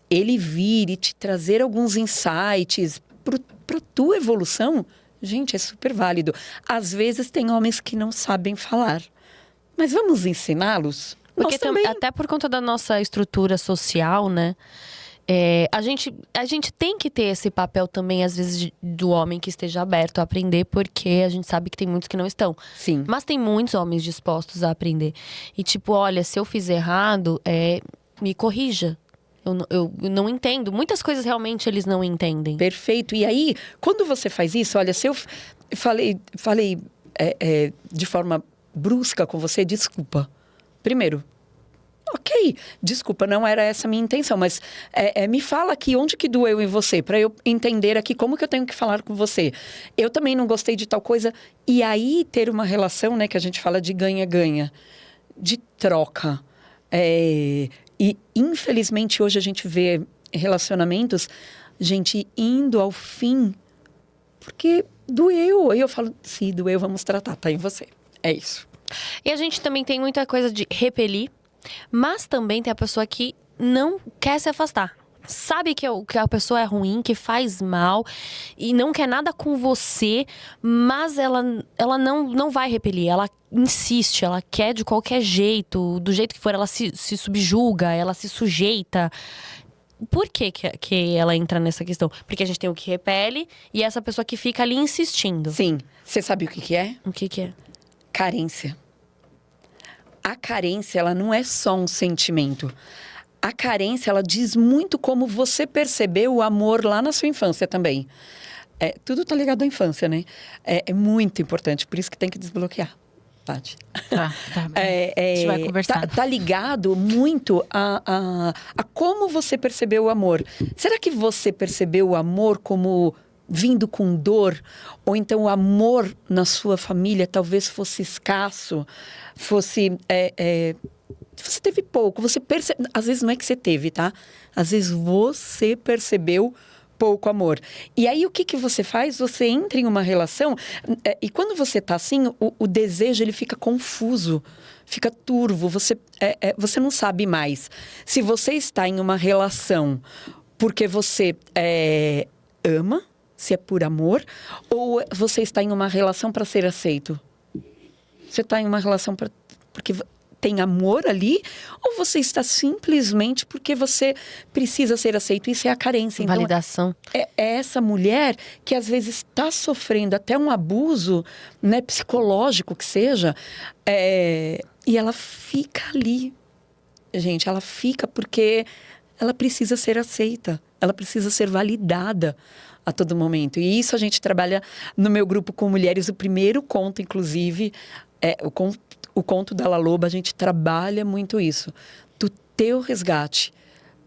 ele vir e te trazer alguns insights para tua evolução, gente, é super válido. Às vezes tem homens que não sabem falar, mas vamos ensiná-los? Porque Nós também. até por conta da nossa estrutura social, né? A gente tem que ter esse papel também, às vezes, do homem que esteja aberto a aprender, porque a gente sabe que tem muitos que não estão. Sim. Mas tem muitos homens dispostos a aprender. E tipo, olha, se eu fizer errado, me corrija. Eu não entendo. Muitas coisas realmente eles não entendem. Perfeito. E aí, quando você faz isso, olha, se eu falei de forma brusca com você, desculpa. Primeiro, Ok, desculpa, não era essa a minha intenção, mas me fala aqui onde que doeu em você, para eu entender aqui como que eu tenho que falar com você. Eu também não gostei de tal coisa. E aí ter uma relação, né, que a gente fala de ganha-ganha, de troca. E infelizmente hoje a gente vê relacionamentos, gente indo ao fim, porque doeu. Aí eu falo, se doeu, vamos tratar, tá em você. É isso. E a gente também tem muita coisa de repelir, mas também tem a pessoa que não quer se afastar. Sabe que a pessoa é ruim, que faz mal e não quer nada com você, mas ela não vai repelir, ela insiste, ela quer de qualquer jeito, do jeito que for, ela se subjuga, ela se sujeita. Por que ela entra nessa questão? Porque a gente tem o que repele e essa pessoa que fica ali insistindo. Sim. Você sabe o que é? O que é? Carência. A carência, ela não é só um sentimento. A carência, ela diz muito como você percebeu o amor lá na sua infância também. Tudo tá ligado à infância, né? É muito importante, por isso que tem que desbloquear. Tati. Tá bem. A gente vai conversar. Tá ligado muito a como você percebeu o amor. Será que você percebeu o amor como vindo com dor? Ou então o amor na sua família talvez fosse escasso, fosse... Você teve pouco, você percebe... Às vezes não é que você teve, tá? Às vezes você percebeu pouco amor. E aí, o que você faz? Você entra em uma relação e quando você tá assim, o desejo, ele fica confuso, fica turvo, você não sabe mais. Se você está em uma relação porque você ama, se é por amor, ou você está em uma relação para ser aceito? Você está em uma relação porque tem amor ali, ou você está simplesmente porque você precisa ser aceito? Isso é a carência. Então, validação. É essa mulher que às vezes está sofrendo até um abuso, né, psicológico que seja, e ela fica ali. Gente, ela fica porque ela precisa ser aceita, ela precisa ser validada a todo momento. E isso a gente trabalha no meu grupo com mulheres. O primeiro conto, inclusive, o conto da La Loba, a gente trabalha muito isso. Do teu resgate,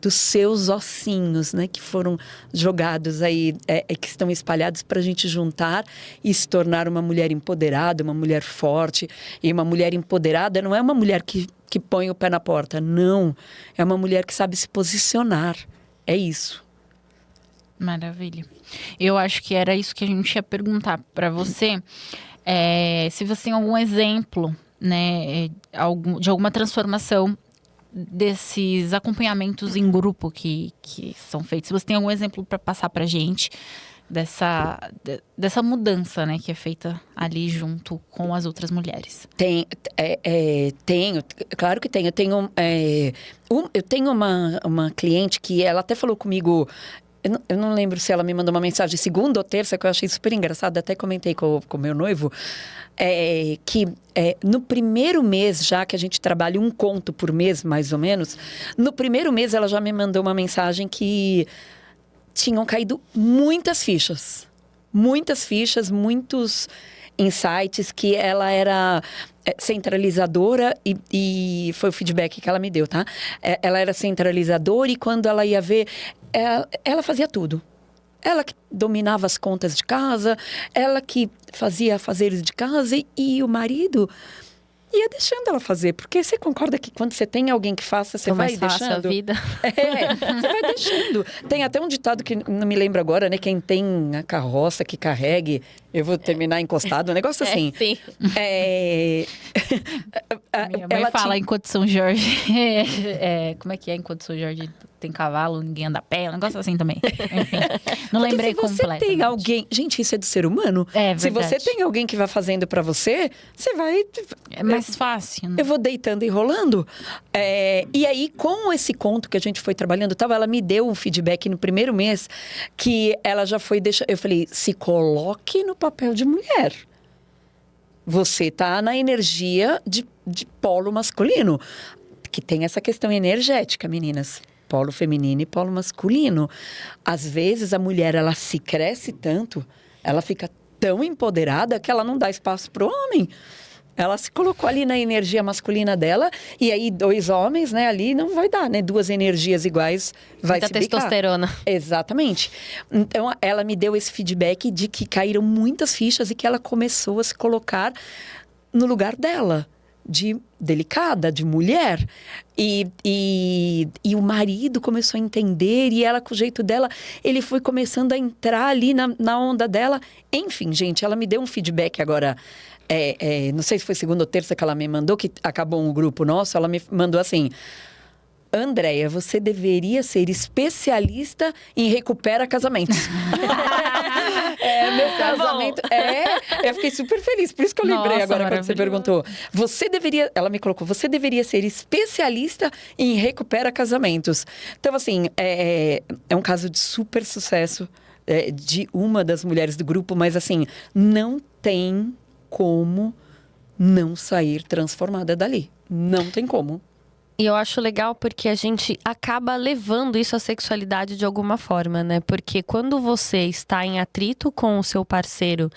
dos seus ossinhos, né? Que foram jogados aí, que estão espalhados para a gente juntar e se tornar uma mulher empoderada, uma mulher forte. E uma mulher empoderada não é uma mulher que põe o pé na porta. Não. É uma mulher que sabe se posicionar. É isso. Maravilha. Eu acho que era isso que a gente ia perguntar para você. Se você tem algum exemplo, né, de alguma transformação desses acompanhamentos em grupo que são feitos. Se você tem algum exemplo para passar para a gente dessa mudança, né, que é feita ali junto com as outras mulheres. Tenho, claro que tenho. Eu tenho uma cliente que ela até falou comigo. Eu não lembro se ela me mandou uma mensagem segunda ou terça, que eu achei super engraçada, até comentei com o meu noivo, que no primeiro mês, já que a gente trabalha um conto por mês, mais ou menos, no primeiro mês ela já me mandou uma mensagem que tinham caído muitas fichas, muitos insights, que ela era centralizadora e foi o feedback que ela me deu, tá? Ela era centralizadora e quando ela ia ver, ela fazia tudo. Ela que dominava as contas de casa, ela que fazia afazeres de casa e o marido ia deixando ela fazer. Porque você concorda que quando você tem alguém que faça, você vai deixando? Mais fácil a vida. Você vai deixando. Tem até um ditado que não me lembro agora, né? Quem tem a carroça que carregue, eu vou terminar encostado. Um negócio assim. Sim. Minha mãe fala enquanto São Jorge... como é que é enquanto São Jorge tem cavalo, ninguém anda a pé? Um negócio assim também. Enfim, não lembrei completamente. Se você tem alguém... Gente, isso é do ser humano. É verdade. Se você tem alguém que vai fazendo pra você, você vai... É mais fácil, né? Eu vou deitando e rolando. E aí, com esse conto que a gente foi trabalhando, ela me deu um feedback no primeiro mês que ela já foi deixando... Eu falei, se coloque no papel de mulher. Você tá na energia de polo masculino. Que tem essa questão energética, meninas. Polo feminino e polo masculino. Às vezes, a mulher, ela se cresce tanto, ela fica tão empoderada que ela não dá espaço pro homem. Ela se colocou ali na energia masculina dela, e aí 2 homens, né, ali não vai dar, né? 2 energias iguais vai Muita se bicar. testosterona. Exatamente. Então, ela me deu esse feedback de que caíram muitas fichas e que ela começou a se colocar no lugar dela, de delicada, de mulher. E o marido começou a entender, e ela, com o jeito dela, ele foi começando a entrar ali na onda dela. Enfim, gente, ela me deu um feedback agora. Não sei se foi segunda ou terça que ela me mandou, que acabou um grupo nosso, ela me mandou assim: Andréia, você deveria ser especialista em recupera casamentos. Meu casamento. Eu fiquei super feliz. Por isso que eu lembrei Nossa, agora quando você perguntou. Ela me colocou, você deveria ser especialista em recupera casamentos. Então, assim, é um caso de super sucesso de uma das mulheres do grupo, mas assim, não tem como não sair transformada dali. Não tem como. E eu acho legal porque a gente acaba levando isso à sexualidade de alguma forma, né? Porque quando você está em atrito com o seu parceiro,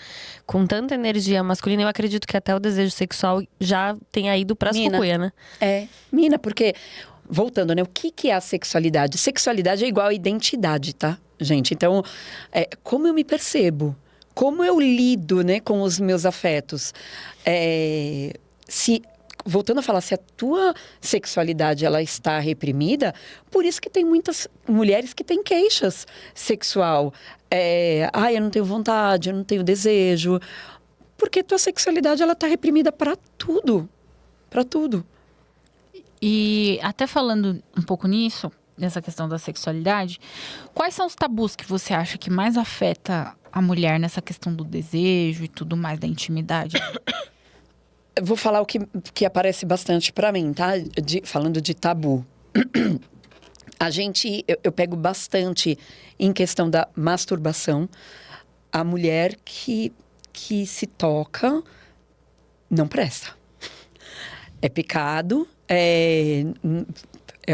com tanta energia masculina, eu acredito que até o desejo sexual já tenha ido pra sucuia, né? Mina, porque, voltando, né? O que é a sexualidade? Sexualidade é igual a identidade, tá, gente? Então, como eu me percebo? Como eu lido, né, com os meus afetos? Voltando a falar, se a tua sexualidade ela está reprimida, por isso que tem muitas mulheres que têm queixas sexual. Eu não tenho vontade, eu não tenho desejo. Porque tua sexualidade ela está reprimida para tudo. Para tudo. E até falando um pouco nisso, nessa questão da sexualidade, quais são os tabus que você acha que mais afeta a mulher nessa questão do desejo e tudo mais, da intimidade? Eu vou falar o que aparece bastante para mim, tá? Falando de tabu. Eu pego bastante em questão da masturbação. A mulher que se toca não presta. É pecado, é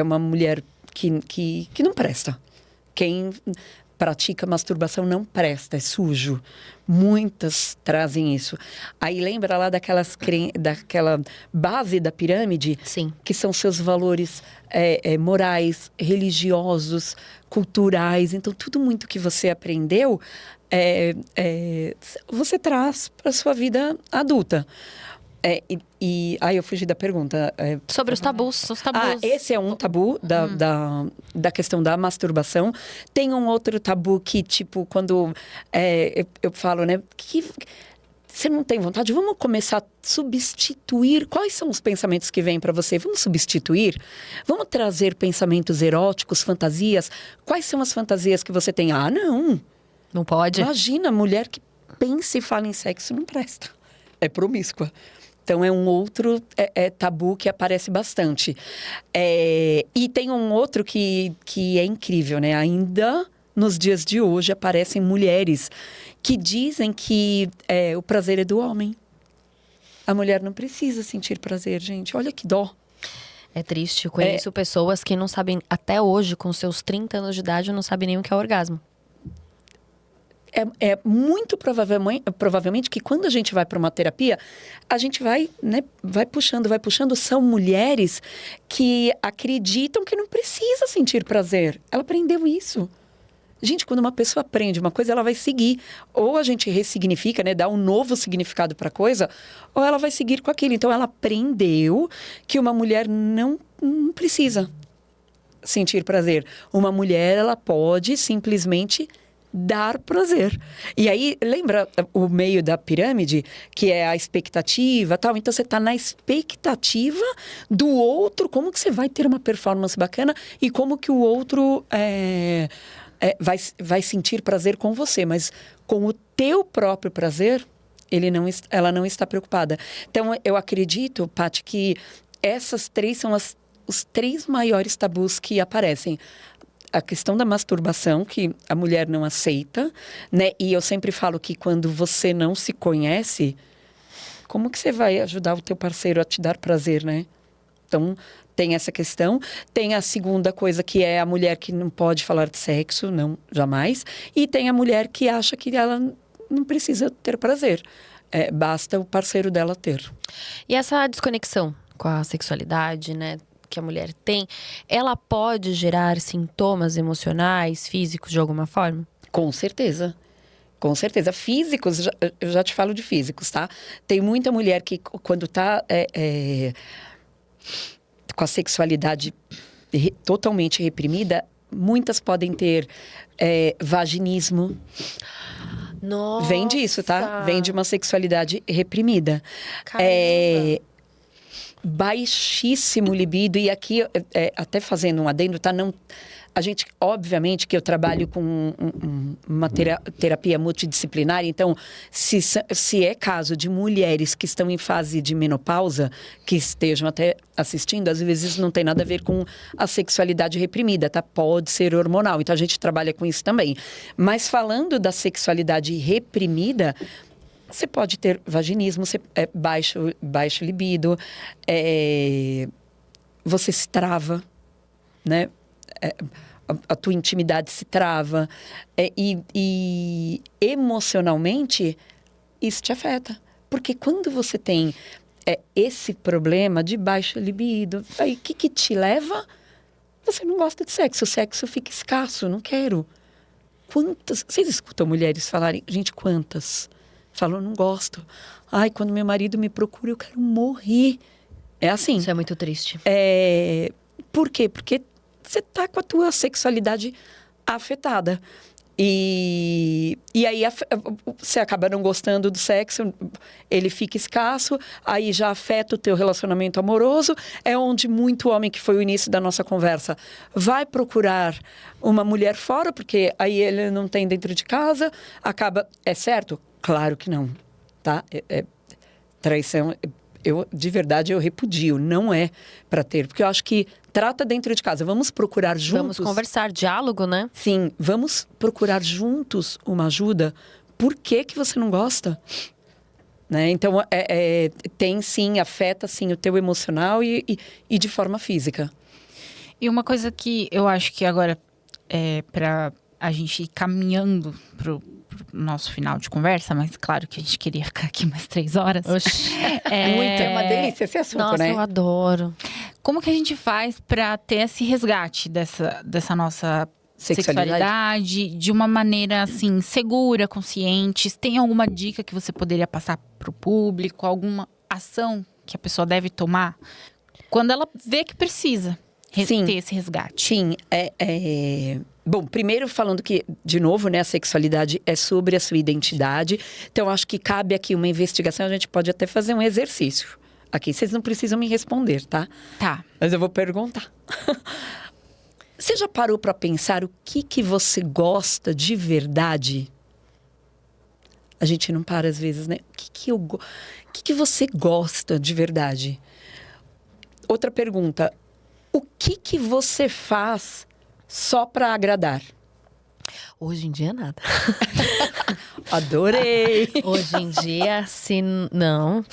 uma mulher que não presta. Quem pratica masturbação não presta, é sujo. Muitas trazem isso. Aí lembra lá daquela base da pirâmide? Sim. Que são seus valores morais, religiosos, culturais. Então, tudo muito que você aprendeu, você traz para a sua vida adulta. Eu fugi da pergunta. Sobre os tabus. Os tabus. Esse é um tabu da questão da masturbação. Tem um outro tabu que, tipo, quando eu falo, né? Que você não tem vontade, vamos começar a substituir. Quais são os pensamentos que vêm para você? Vamos substituir? Vamos trazer pensamentos eróticos, fantasias? Quais são as fantasias que você tem? Não. Não pode? Imagina, mulher que pensa e fala em sexo não presta. É promíscua. Então, é um outro tabu que aparece bastante. E tem um outro que é incrível, né? Ainda nos dias de hoje aparecem mulheres que dizem que o prazer é do homem. A mulher não precisa sentir prazer, gente. Olha que dó. É triste. Eu conheço pessoas que não sabem, até hoje, com seus 30 anos de idade, não sabem nem o que é orgasmo. Muito provavelmente que quando a gente vai para uma terapia, a gente vai puxando. São mulheres que acreditam que não precisa sentir prazer. Ela aprendeu isso. Gente, quando uma pessoa aprende uma coisa, ela vai seguir. Ou a gente ressignifica, né? Dá um novo significado para a coisa, ou ela vai seguir com aquilo. Então, ela aprendeu que uma mulher não precisa sentir prazer. Uma mulher, ela pode simplesmente dar prazer. E aí, lembra o meio da pirâmide, que é a expectativa, tal? Então, você está na expectativa do outro, como que você vai ter uma performance bacana e como que o outro vai sentir prazer com você. Mas com o teu próprio prazer, ela não está preocupada. Então, eu acredito, Paty, que essas 3 são os 3 maiores tabus que aparecem. A questão da masturbação, que a mulher não aceita, né? E eu sempre falo que quando você não se conhece, como que você vai ajudar o teu parceiro a te dar prazer, né? Então, tem essa questão. Tem a segunda coisa, que é a mulher que não pode falar de sexo, não, jamais. E tem a mulher que acha que ela não precisa ter prazer. basta o parceiro dela ter. E essa desconexão com a sexualidade, né, que a mulher tem, ela pode gerar sintomas emocionais, físicos de alguma forma? Com certeza. Com certeza. Físicos, eu já te falo de físicos, tá? Tem muita mulher que, quando tá com a sexualidade totalmente reprimida, muitas podem ter vaginismo. Nossa! Vem disso, tá? Vem de uma sexualidade reprimida. Caramba. Baixíssimo libido. E aqui, até fazendo um adendo, tá? Não, a gente, obviamente, que eu trabalho com uma terapia multidisciplinar. Então, se é caso de mulheres que estão em fase de menopausa, que estejam até assistindo, às vezes não tem nada a ver com a sexualidade reprimida, tá? Pode ser hormonal. Então, a gente trabalha com isso também. Mas falando da sexualidade reprimida, você pode ter vaginismo, baixo libido, você se trava, né? A tua intimidade se trava. E emocionalmente, isso te afeta. Porque quando você tem esse problema de baixa libido, aí o que te leva? Você não gosta de sexo. O sexo fica escasso, não quero. Quantas... Vocês escutam mulheres falarem? Gente, quantas? Falam, não gosto. Ai, quando meu marido me procura, eu quero morrer. É assim. Isso é muito triste. Por quê? Porque você tá com a tua sexualidade afetada. E aí você acaba não gostando do sexo, ele fica escasso, aí já afeta o teu relacionamento amoroso. É onde muito homem, que foi o início da nossa conversa, vai procurar uma mulher fora, porque aí ele não tem dentro de casa, acaba... É certo? Claro que não, tá? Traição... de verdade, eu repudio. Não é para ter. Porque eu acho que trata dentro de casa. Vamos procurar juntos... Vamos conversar, diálogo, né? Sim, vamos procurar juntos uma ajuda. Por que você não gosta? Né? Então, tem sim, afeta sim o teu emocional e de forma física. E uma coisa que eu acho que agora, para a gente ir caminhando pro nosso final de conversa, mas claro que a gente queria ficar aqui mais 3 horas. Muito, é uma delícia esse assunto, Nossa, né? eu adoro. Como que a gente faz para ter esse resgate dessa nossa sexualidade de uma maneira, assim, segura, consciente? Tem alguma dica que você poderia passar pro público? Alguma ação que a pessoa deve tomar quando ela vê que precisa ter esse resgate? Sim, Bom, primeiro falando que, de novo, né, a sexualidade é sobre a sua identidade. Então, acho que cabe aqui uma investigação. A gente pode até fazer um exercício. Aqui, vocês não precisam me responder, tá? Tá. Mas eu vou perguntar. Você já parou para pensar o que você gosta de verdade? A gente não para às vezes, né? O que você gosta de verdade? Outra pergunta. O que você faz só para agradar? Hoje em dia, nada. Adorei! Hoje em dia, assim, não.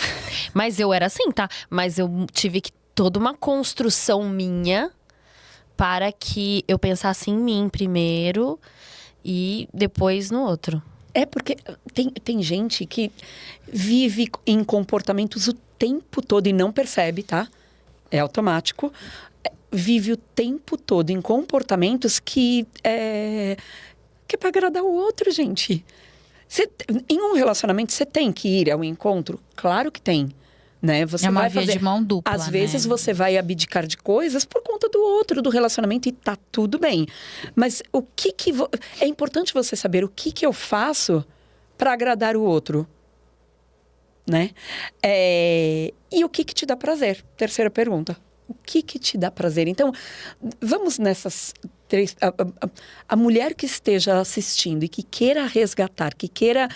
Mas eu era assim, tá? Mas eu tive toda uma construção minha para que eu pensasse em mim primeiro e depois no outro. É porque tem gente que vive em comportamentos o tempo todo e não percebe, tá? É automático. Vive o tempo todo em comportamentos que é para agradar o outro, gente. Em um relacionamento, você tem que ir ao encontro? Claro que tem. Né? Você uma vai via fazer... de mão dupla, Às vezes né? você vai abdicar de coisas por conta do outro, do relacionamento, e tá tudo bem. Mas o que é importante você saber o que eu faço para agradar o outro. Né? E o que te dá prazer? Terceira pergunta. O que te dá prazer? Então, vamos nessas 3... A mulher que esteja assistindo e que queira resgatar, que queira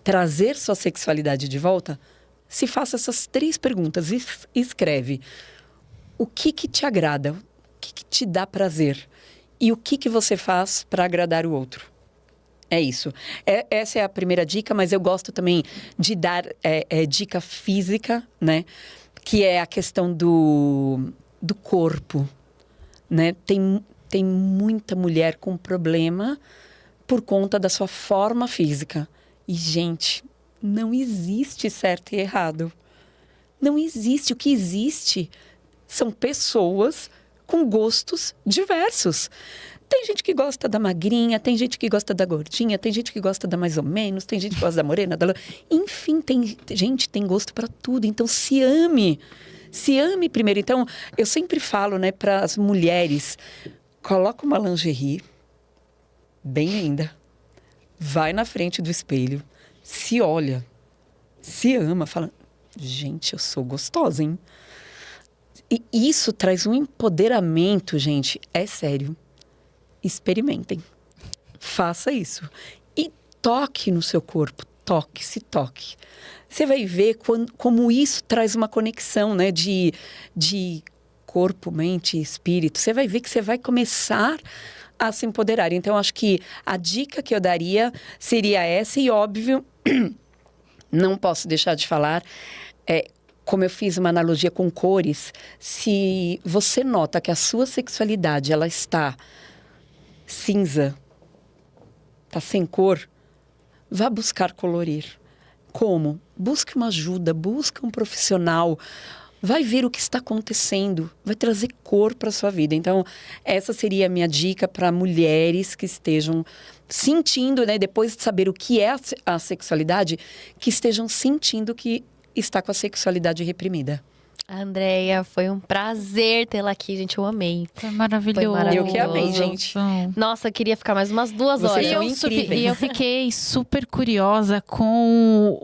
trazer sua sexualidade de volta, se faça essas 3 perguntas e escreve. O que te agrada? O que te dá prazer? E o que você faz para agradar o outro? É isso. Essa é a primeira dica, mas eu gosto também de dar dica física, né? Que é a questão do corpo, né? Tem muita mulher com problema por conta da sua forma física. E, gente, não existe certo e errado. Não existe. O que existe são pessoas com gostos diversos. Tem gente que gosta da magrinha, tem gente que gosta da gordinha, tem gente que gosta da mais ou menos, tem gente que gosta da morena, enfim, tem gosto para tudo. Então, se ame. Se ame primeiro. Então, eu sempre falo, né, para as mulheres, coloca uma lingerie bem linda, vai na frente do espelho, se olha, se ama, fala, gente, eu sou gostosa, hein? E isso traz um empoderamento, gente, é sério. Experimentem. Faça isso. E toque no seu corpo. Se toque. Você vai ver como isso traz uma conexão, né? De corpo, mente e espírito. Você vai ver que você vai começar a se empoderar. Então, acho que a dica que eu daria seria essa. E, óbvio, não posso deixar de falar... como eu fiz uma analogia com cores, se você nota que a sua sexualidade ela está cinza, está sem cor, vá buscar colorir. Como? Busque uma ajuda, busque um profissional, vai ver o que está acontecendo, vai trazer cor para a sua vida. Então, essa seria a minha dica para mulheres que estejam sentindo, né, depois de saber o que é a sexualidade, que estejam sentindo que está com a sexualidade reprimida. Andréia, foi um prazer tê-la aqui, gente. Eu amei. Foi maravilhoso. Eu que amei, gente. Nossa, queria ficar mais umas 2 horas. Vocês são incríveis. E eu fiquei super curiosa com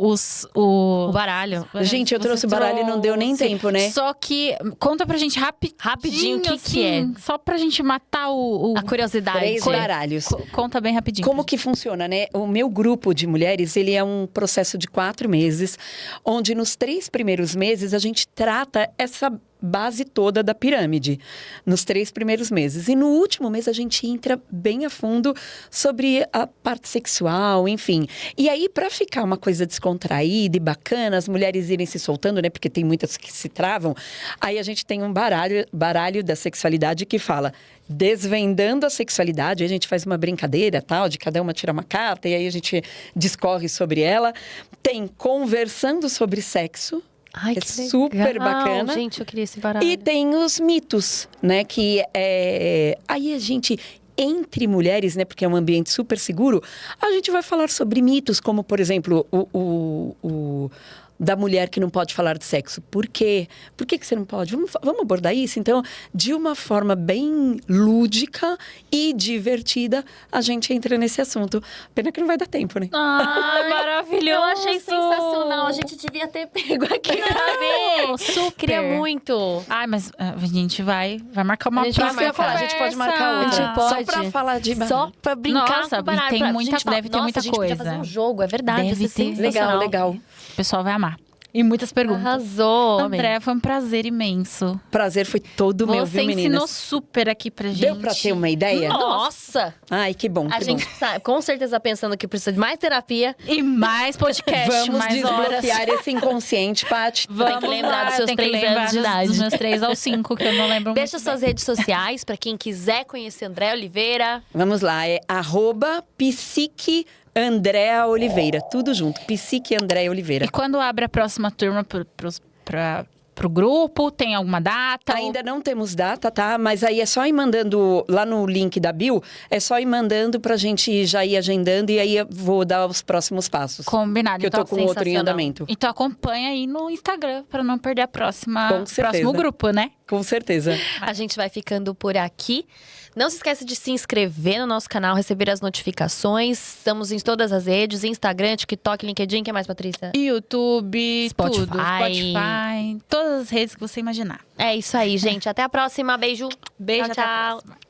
o baralho. Gente, eu trouxe o baralho e não deu nem tempo, né? Só que, conta pra gente Rapidinho, o que assim, é? Só pra gente matar A curiosidade. 3 baralhos. Conta bem rapidinho. Como que funciona, né? O meu grupo de mulheres, ele é um processo de 4 meses, onde nos 3 primeiros meses a gente trata essa base toda da pirâmide, nos 3 primeiros meses. E no último mês a gente entra bem a fundo sobre a parte sexual, enfim. E aí, para ficar uma coisa descontraída e bacana, as mulheres irem se soltando, né? Porque tem muitas que se travam. Aí a gente tem um baralho da sexualidade que fala desvendando a sexualidade. Aí a gente faz uma brincadeira, tal, de cada uma tirar uma carta e aí a gente discorre sobre ela. Tem conversando sobre sexo. Ai, é que super legal. bacana. Gente, eu queria esse baralho. E tem os mitos, né? Que aí a gente, entre mulheres, né? Porque é um ambiente super seguro, a gente vai falar sobre mitos, como, por exemplo, o da mulher que não pode falar de sexo. Por quê? Por que você não pode? Vamos abordar isso? Então, de uma forma bem lúdica e divertida, a gente entra nesse assunto. Pena que não vai dar tempo, né? Ai, maravilhoso! Eu achei sensacional. A gente devia ter pego aqui pra ver. Super! Queria muito. Ai, mas a gente vai marcar uma A gente vai próxima marcar. A gente pode marcar A outra. gente pode. Só pra falar de Só pra brincar Nossa, com o baralho. tem muita- Gente, deve ter nossa, muita a gente podia coisa. fazer um jogo, é verdade. Deve ia ser ter. sensacional. Legal. O pessoal vai amar. E muitas perguntas. Arrasou, amei. André, foi um prazer imenso. Prazer foi todo meu, Você viu, ensinou meninas? super aqui pra gente. Deu pra ter uma ideia? Nossa! Ai, que bom, A que gente bom. tá com certeza pensando que precisa de mais terapia. E mais podcast, Vamos mais horas. desbloquear esse inconsciente, Paty. Tem que lembrar dos seus tem que 3 lembrar anos de idade. Dos meus 3 aos 5, que eu não lembro Deixa muito suas redes sociais pra quem quiser conhecer André Oliveira. Vamos lá, é @psique Andréa Oliveira. Tudo junto, Psique Andréa Oliveira. E quando abre a próxima turma pro grupo, tem alguma data? Ainda não temos data, tá? Mas aí é só ir mandando, lá no link da bio, é só ir mandando pra gente já ir agendando e aí eu vou dar os próximos passos. Combinado. Que eu tô com outro em sensacional. andamento. Então acompanha aí no Instagram, pra não perder a Com próximo certeza. grupo, né? Com certeza. A gente vai ficando por aqui. Não se esqueça de se inscrever no nosso canal, receber as notificações. Estamos em todas as redes, Instagram, TikTok, LinkedIn. O que mais, Patrícia? YouTube, Spotify. tudo. Spotify, todas as redes que você imaginar. É isso aí, gente. Até a próxima. Beijo. Beijo, Tchau, até a tchau. próxima.